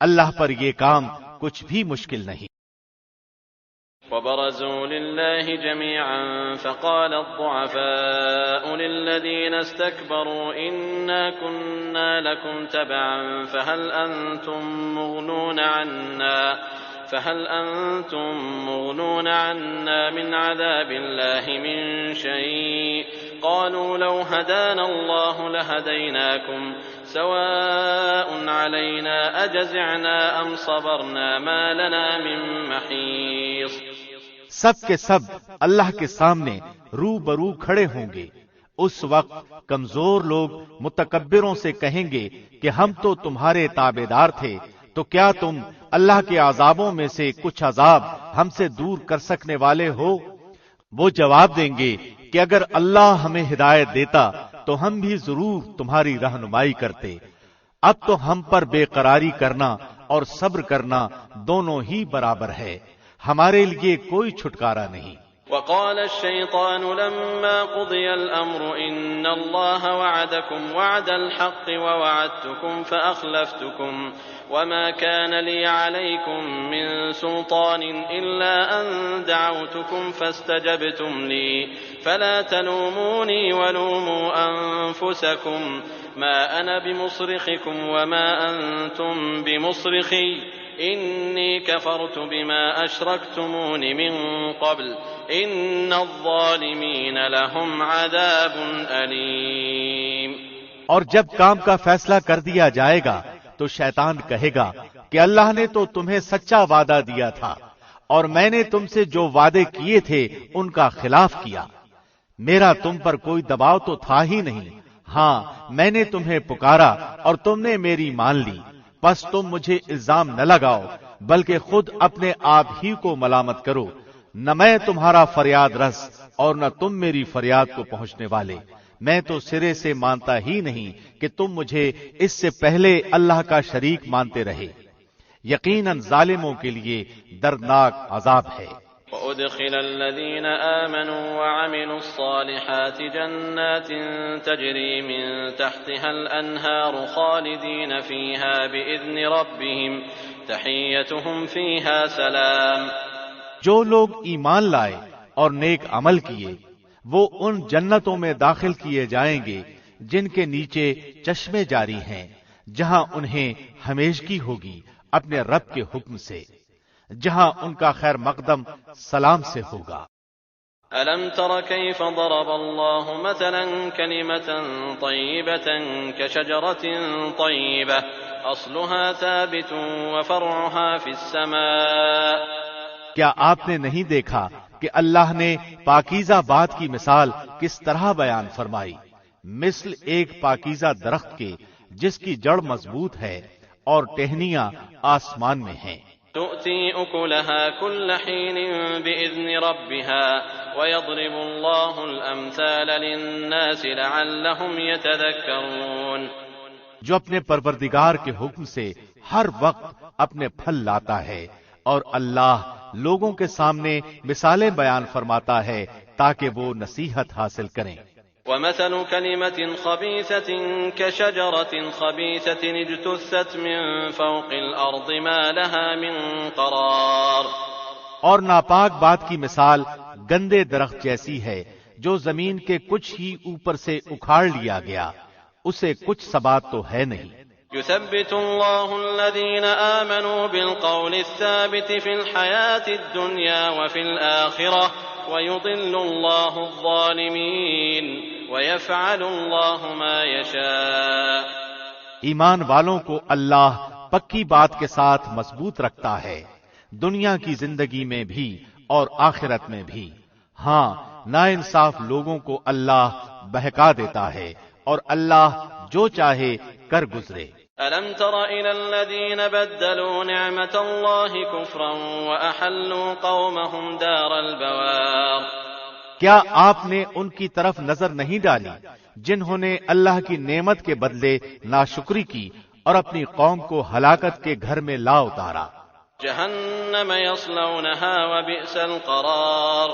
اللہ پر یہ کام کچھ بھی مشکل نہیں۔ وبرزوا لله جميعا فقال الضعفاء للذين استكبروا إنا كنا لكم تبعا فهل أنتم مغنون عنا من عذاب الله من شيء قالوا لو هدانا الله لهديناكم سواء علينا أجزعنا أم صبرنا ما لنا من محيص۔ سب کے سب اللہ کے سامنے روبرو کھڑے ہوں گے۔ اس وقت کمزور لوگ متکبروں سے کہیں گے کہ ہم تو تمہارے تابعدار تھے، تو کیا تم اللہ کے عذابوں میں سے کچھ عذاب ہم سے دور کر سکنے والے ہو؟ وہ جواب دیں گے کہ اگر اللہ ہمیں ہدایت دیتا تو ہم بھی ضرور تمہاری رہنمائی کرتے۔ اب تو ہم پر بے قراری کرنا اور صبر کرنا دونوں ہی برابر ہے، ہمارے لیے کوئی چھٹکارا نہیں۔ وقال الشيطان لما قضي الأمر إن الله وعدكم وعد الحق ووعدتكم فأخلفتكم وما كان لي عليكم من سلطان إلا أن دعوتكم فاستجبتم لي فلا تلوموني ولوموا أنفسكم ما أنا بمصرخكم وما أنتم بمصرخي إني كفرت بما أشركتمون من قبل إن الظالمين لهم عذاب أليم۔ اور جب کام کا فیصلہ کر دیا جائے گا تو شیطان کہے گا کہ اللہ نے تو تمہیں سچا وعدہ دیا تھا اور میں نے تم سے جو وعدے کیے تھے ان کا خلاف کیا۔ میرا تم پر کوئی دباؤ تو تھا ہی نہیں، ہاں میں نے تمہیں پکارا اور تم نے میری مان لی، پس تم مجھے الزام نہ لگاؤ بلکہ خود اپنے آپ ہی کو ملامت کرو۔ نہ میں تمہارا فریاد رس اور نہ تم میری فریاد کو پہنچنے والے۔ میں تو سرے سے مانتا ہی نہیں کہ تم مجھے اس سے پہلے اللہ کا شریک مانتے رہے۔ یقیناً ظالموں کے لیے دردناک عذاب ہے۔ وأدخل الذين آمنوا وعملوا الصالحات جنات تجري من تحتها الأنهار خالدين فيها بإذن ربهم تحيتهم فيها سلام۔ جو لوگ ایمان لائے اور نیک عمل کیے وہ ان جنتوں میں داخل کیے جائیں گے جن کے نیچے چشمے جاری ہیں، جہاں انہیں ہمیشگی ہوگی اپنے رب کے حکم سے، جہاں ان کا خیر مقدم سلام سے ہوگا۔ ألم تر كيف ضرب الله مثلا كلمة طيبة كشجرة طيبة أصلها ثابت وفرعها في السماء۔ کیا آپ نے نہیں دیکھا کہ اللہ نے پاکیزہ بات کی مثال کس طرح بیان فرمائی؟ مثل ایک پاکیزہ درخت کے جس کی جڑ مضبوط ہے اور ٹہنیاں آسمان میں ہیں۔ تؤتي أكلها كل حين بإذن ربها ويضرب الله الأمثال للناس لعلهم يتذكرون۔ جو اپنے پروردگار کے حکم سے ہر وقت اپنے پھل لاتا ہے اور اللہ لوگوں کے سامنے مثالیں بیان فرماتا ہے تاکہ وہ نصیحت حاصل کریں۔ ومثل كلمة خبيثة كشجرة خبيثة اجتثت من فوق الأرض ما لها من قرار۔ اور ناپاک بات کی مثال گندے درخت جیسی ہے جو زمین کے کچھ ہی اوپر سے اکھاڑ لیا گیا، اسے کچھ ثبات تو ہے نہیں۔ يثبت الله الذين آمنوا بالقول الثابت في الحياة الدنيا وفي الآخرة ويضل الله الظالمين ويفعل الله ما يشاء۔ ایمان والوں کو اللہ پکی بات کے ساتھ مضبوط رکھتا ہے، دنیا کی زندگی میں بھی اور آخرت میں بھی۔ ہاں ناانصاف لوگوں کو اللہ بہکا دیتا ہے اور اللہ جو چاہے کر گزرے۔ ألم تر إلى الذين بدلوا نعمة الله كفرا وأحلوا قومهم دار البوار۔ کیا آپ نے ان کی طرف نظر نہیں ڈالی جنہوں نے اللہ کی نعمت کے بدلے ناشکری کی اور اپنی قوم کو ہلاکت کے گھر میں لا اتارا۔ جہنم یصلونہا وبئس القرار،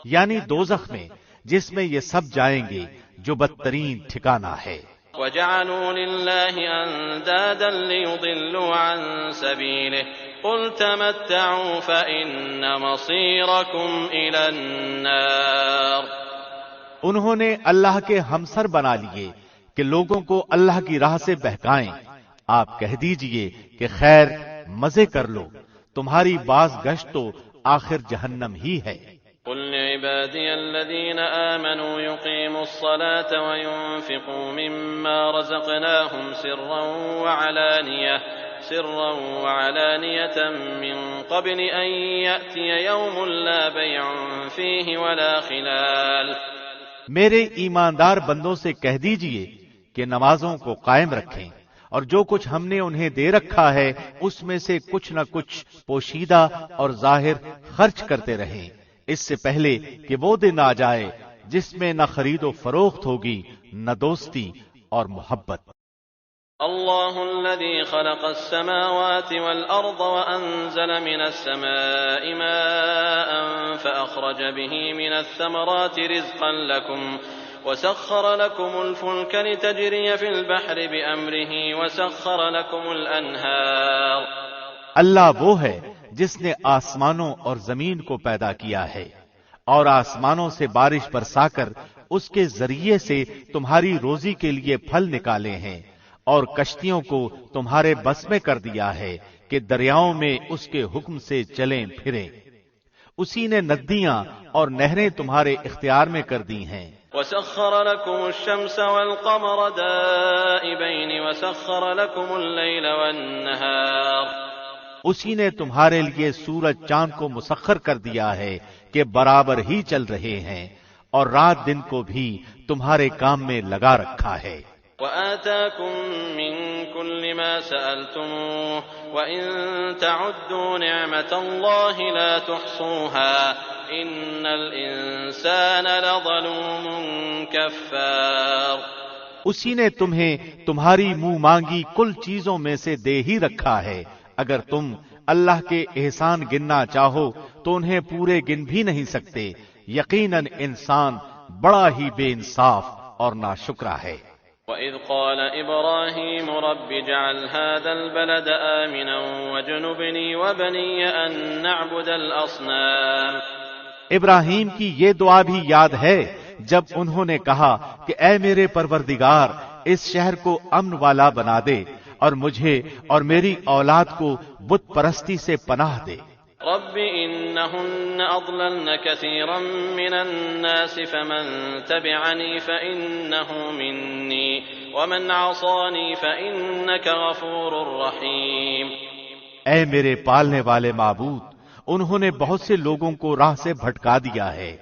یعنی دوزخ میں، جس میں یہ سب جائیں گے، جو بدترین ٹھکانہ ہے۔ وجعلوا للہ اندادا لیضلوا عن سبیلہ قل تمتعوا فإن مصیرکم الی النار۔ انہوں نے اللہ کے ہمسر بنا لیے کہ لوگوں کو اللہ کی راہ سے بہکائیں۔ آپ کہہ دیجئے کہ خیر، مزے کر لو، تمہاری باز گشت تو آخر جہنم ہی ہے۔ قل لعبادی الذین آمنوا يقیموا الصلاة وينفقوا مما رزقناهم سرا وعلانية من قبل أن يأتي يوم لا بيع فيه ولا خلال۔ میرے ایماندار بندوں سے کہہ دیجئے کہ نمازوں کو قائم رکھیں اور جو کچھ ہم نے انہیں دے رکھا ہے اس میں سے کچھ نہ کچھ پوشیدہ اور ظاہر خرچ کرتے رہیں، اس سے پہلے کہ وہ دن آ جائے جس میں نہ خرید و فروخت ہوگی، نہ دوستی اور محبت۔ اللہ الذي خلق السماوات والأرض وأنزل من السماء ماء فأخرج به من الثمرات رزقا لكم وسخر لكم الفلك لتجري في البحر بأمره وسخر لكم الأنهار۔ اللہ وہ ہے جس نے آسمانوں اور زمین کو پیدا کیا ہے اور آسمانوں سے بارش برسا کر اس کے ذریعے سے تمہاری روزی کے لیے پھل نکالے ہیں، اور کشتیوں کو تمہارے بس میں کر دیا ہے کہ دریاؤں میں اس کے حکم سے چلیں پھریں۔ اسی نے ندیاں اور نہریں تمہارے اختیار میں کر دی ہیں۔ وسخر لكم الشمس والقمر دائبين وسخر لكم الليل والنهار۔ اسی نے تمہارے لیے سورج چاند کو مسخر کر دیا ہے کہ برابر ہی چل رہے ہیں، اور رات دن کو بھی تمہارے کام میں لگا رکھا ہے۔ وآتاكم من كل ما سألتموه وإن تعدوا نعمة الله لا تحصوها إن الإنسان لظلوم كفار۔ اسی نے تمہیں تمہاری منہ مانگی کل چیزوں میں سے دے ہی رکھا ہے، اگر تم اللہ کے احسان گننا چاہو تو انہیں پورے گن بھی نہیں سکتے، یقیناً انسان بڑا ہی بے انصاف اور ناشکرا ہے۔ وَإِذْ قَالَ إِبْرَاهِيمُ رَبِّ اجْعَلْ هَذَا الْبَلَدَ آمِنًا وَاجْنُبْنِي وَبَنِيَّ أَن نَّعْبُدَ الْأَصْنَامَ۔ ابراہیم کی یہ دعا بھی یاد ہے جب انہوں نے کہا کہ اے میرے پروردگار، اس شہر کو امن والا بنا دے اور مجھے اور میری اولاد کو بت پرستی سے پناہ دے۔ رب إنهن أضللن كثيرا من الناس فمن تبعني فإنه مني ومن عصاني فإنك غفور رحيم۔ اے میرے پالنے والے معبود، انہوں نے بہت سے لوگوں کو راہ سے بھٹکا دیا ہے،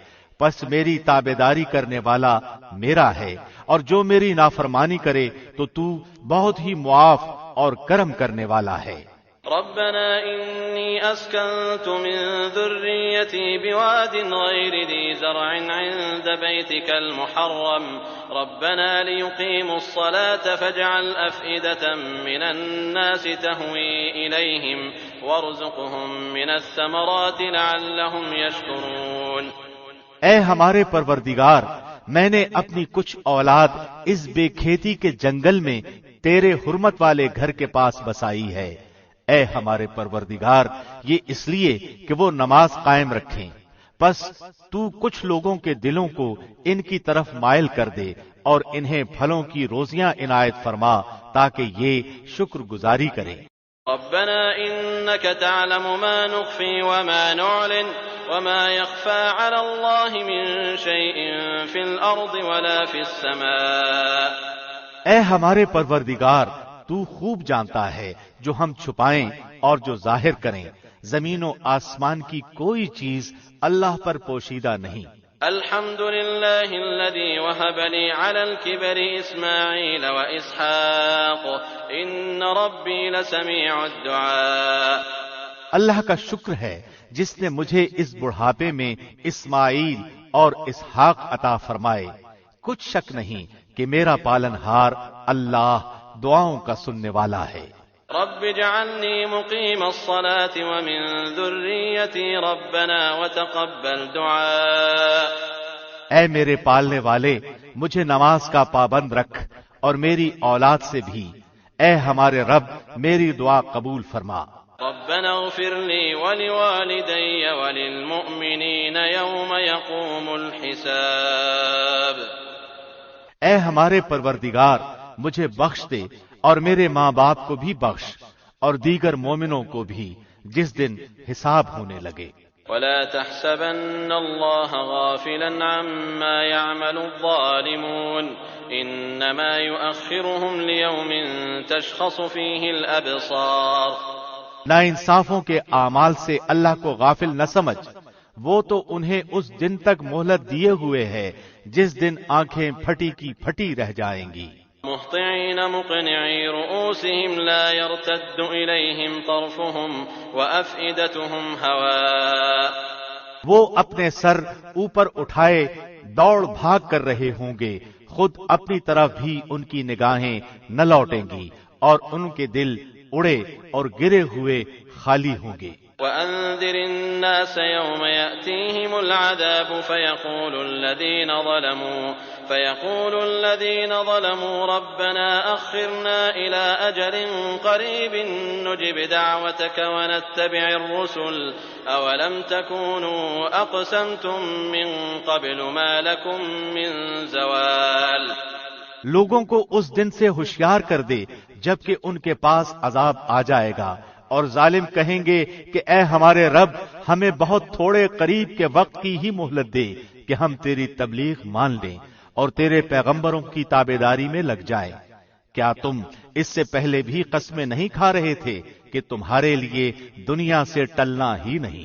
پس میری تابعداری کرنے والا میرا ہے، اور جو میری نافرمانی کرے تو تو بہت ہی معاف اور کرم کرنے والا ہے۔ ربنا إني أسكنت من ذريتي بواد غير ذي زرع عند بيتك المحرم ربنا ليقيموا الصلاة فاجعل أفئدة من الناس تهوي إليهم وارزقهم من الثمرات لعلهم يشكرون۔ اے ہمارے پروردگار، میں نے اپنی کچھ اولاد اس بے کھیتی کے جنگل میں تیرے حرمت والے گھر کے پاس بسائی ہے۔ اے ہمارے پروردگار، یہ اس لیے کہ وہ نماز قائم رکھیں، پس تو کچھ لوگوں کے دلوں کو ان کی طرف مائل کر دے اور انہیں پھلوں کی روزیاں عنایت فرما تاکہ یہ شکر گزاری کریں۔ ربنا إنك تعلم ما نخفي وما نعلن وما يخفى على الله من شيء في الأرض ولا في السماء۔ اے ہمارے پروردگار، تو خوب جانتا ہے جو ہم چھپائیں اور جو ظاہر کریں، زمین و آسمان کی کوئی چیز اللہ پر پوشیدہ نہیں۔ الحمد لله الذي وهب لي على الكبر إسماعيل وإسحاق إن ربي لسميع الدعاء۔ اللہ کا شکر ہے جس نے مجھے اس بڑھاپے میں اسماعیل اور اسحاق عطا فرمائے، کچھ شک نہیں کہ میرا پالنہار اللہ دعاؤں کا سننے والا ہے۔ رب اجعلنی مقیم الصلاة ومن ذریتی ربنا وتقبل دعاء۔ اے میرے پالنے والے، مجھے نماز کا پابند رکھ اور میری اولاد سے بھی، اے ہمارے رب میری دعا قبول فرما۔ ربنا اغفر لی ولوالدی وللمؤمنین یوم یقوم الحساب۔ اے ہمارے پروردگار، مجھے بخش دے اور میرے ماں باپ کو بھی بخش اور دیگر مومنوں کو بھی جس دن حساب ہونے لگے۔ ولا تحسبن الله غافلا عما يعمل الظالمون انما يؤخرهم ليوم تشخص فيه الابصار۔ ناانصافوں کے اعمال سے اللہ کو غافل نہ سمجھ، وہ تو انہیں اس دن تک مہلت دیے ہوئے ہے جس دن آنکھیں پھٹی کی پھٹی رہ جائیں گی۔ مهطعين مقنعي رؤوسهم لا يرتد إليهم طرفهم وأفئدتهم هواء۔ وہ اپنے سر اوپر اٹھائے دوڑ بھاگ کر رہے ہوں گے، خود اپنی طرف بھی ان کی نگاہیں نہ لوٹیں گی اور ان کے دل اڑے اور گرے ہوئے خالی ہوں گے۔ وأنذر الناس يوم يأتيهم العذاب فيقول الذين ظلموا ربنا أخرنا إلى أجل قريب نجب دعوتك ونتبع الرسل أولم تكونوا أقسمتم من قبل ما لكم من زوال۔ لوگوں کو اس دن سے ہوشیار کر دے جبکہ ان کے پاس عذاب آ جائے گا اور ظالم کہیں گے کہ اے ہمارے رب، ہمیں بہت تھوڑے قریب کے وقت کی ہی مہلت دے کہ ہم تیری تبلیغ مان لیں اور تیرے پیغمبروں کی تابعداری میں لگ جائیں۔ کیا تم اس سے پہلے بھی قسمیں نہیں کھا رہے تھے کہ تمہارے لیے دنیا سے ٹلنا ہی نہیں؟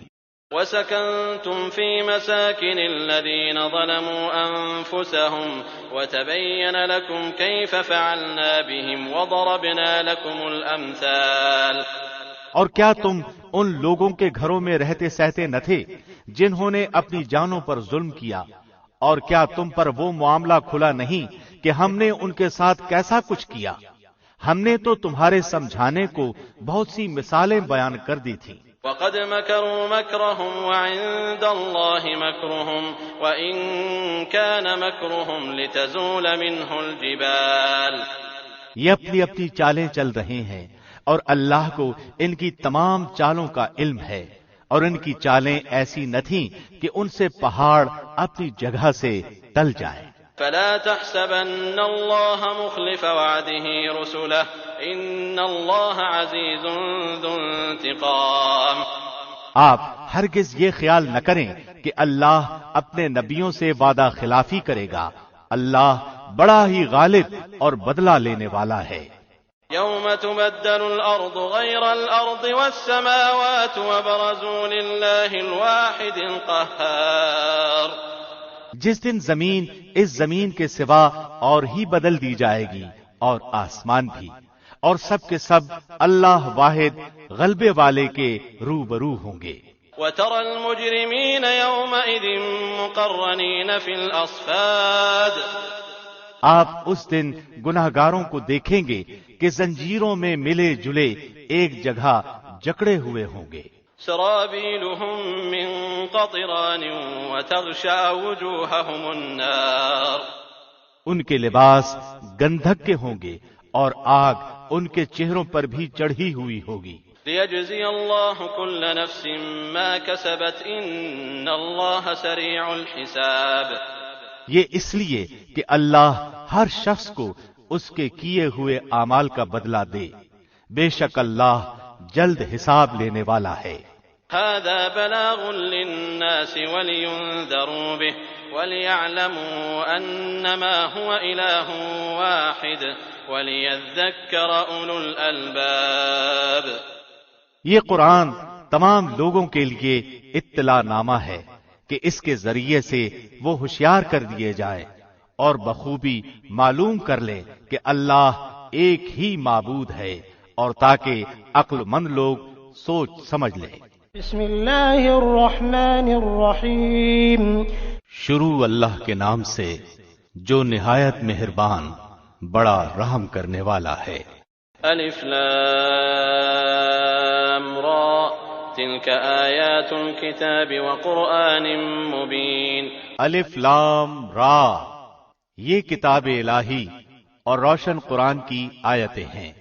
وَسَكَنْتُمْ فِي مَسَاكِنِ الَّذِينَ ظَلَمُوا أَنفُسَهُمْ وَتَبَيَّنَ لَكُمْ كَيْفَ فَعَلْنَا بِهِمْ وَضَرَبْنَا لَكُمُ الْأَمْثَالَ۔ اور کیا تم ان لوگوں کے گھروں میں رہتے سہتے نہ تھے جنہوں نے اپنی جانوں پر ظلم کیا؟ اور کیا تم پر وہ معاملہ کھلا نہیں کہ ہم نے ان کے ساتھ کیسا کچھ کیا؟ ہم نے تو تمہارے سمجھانے کو بہت سی مثالیں بیان کر دی تھی۔ وَقَدْ مَكَرُوا مَكْرَهُمْ وَعِندَ اللَّهِ مَكْرُهُمْ وَإِن كَانَ مَكْرُهُمْ لِتَزُولَ مِنْهُ الْجِبَالُ۔ یہ اپنی اپنی چالیں چل رہے ہیں اور اللہ کو ان کی تمام چالوں کا علم ہے، اور ان کی چالیں ایسی نہ تھیں کہ ان سے پہاڑ اپنی جگہ سے ٹل جائیں۔ فلا تحسبن الله مخلف وعده رسله ان الله عزيز ذو انتقام۔ آپ ہرگز یہ خیال نہ کریں کہ اللہ اپنے نبیوں سے وعدہ خلافی کرے گا، اللہ بڑا ہی غالب اور بدلہ لینے والا ہے۔ يوم تبدل الأرض غير الأرض والسماوات وبرزوا لله الواحد القهار۔ جس دن زمین اس زمین کے سوا اور ہی بدل دی جائے گی اور آسمان بھی، اور سب کے سب اللہ واحد غلبے والے کے روبرو ہوں گے۔ وترى المجرمين يومئذ مقرنين في الأصفاد۔ آپ اس دن گناہگاروں کو دیکھیں گے کہ زنجیروں میں ملے جلے ایک جگہ جکڑے ہوئے ہوں گے۔ سرابيلهم من قطران وتغشى وجوههم النار۔ ان کے لباس گندھک کے ہوں گے اور آگ ان کے چہروں پر بھی چڑھی ہوئی ہوگی۔ ليجزي الله كل نفس ما كسبت ان الله سريع الحساب۔ یہ اس لیے کہ اللہ ہر شخص کو اس کے کیے ہوئے اعمال کا بدلہ دے، بے شک اللہ جلد حساب لینے والا ہے۔ هذا بلاغ للناس ولينذروا به وليعلموا انما هو اله واحد وليذكر اولو الالباب۔ یہ قرآن تمام لوگوں کے لیے اطلاع نامہ ہے کہ اس کے ذریعے سے وہ ہوشیار کر دیے جائیں اور بخوبی معلوم کر لیں کہ اللہ ایک ہی معبود ہے، اور تاکہ عقل مند لوگ سوچ سمجھ لیں۔ بسم اللہ الرحمن الرحیم۔ شروع اللہ کے نام سے جو نہایت مہربان بڑا رحم کرنے والا ہے۔ الف لام را تلك آیات الكتاب وقرآن مبین۔ الف لام را، یہ کتاب الہی اور روشن قرآن کی آیتیں ہیں۔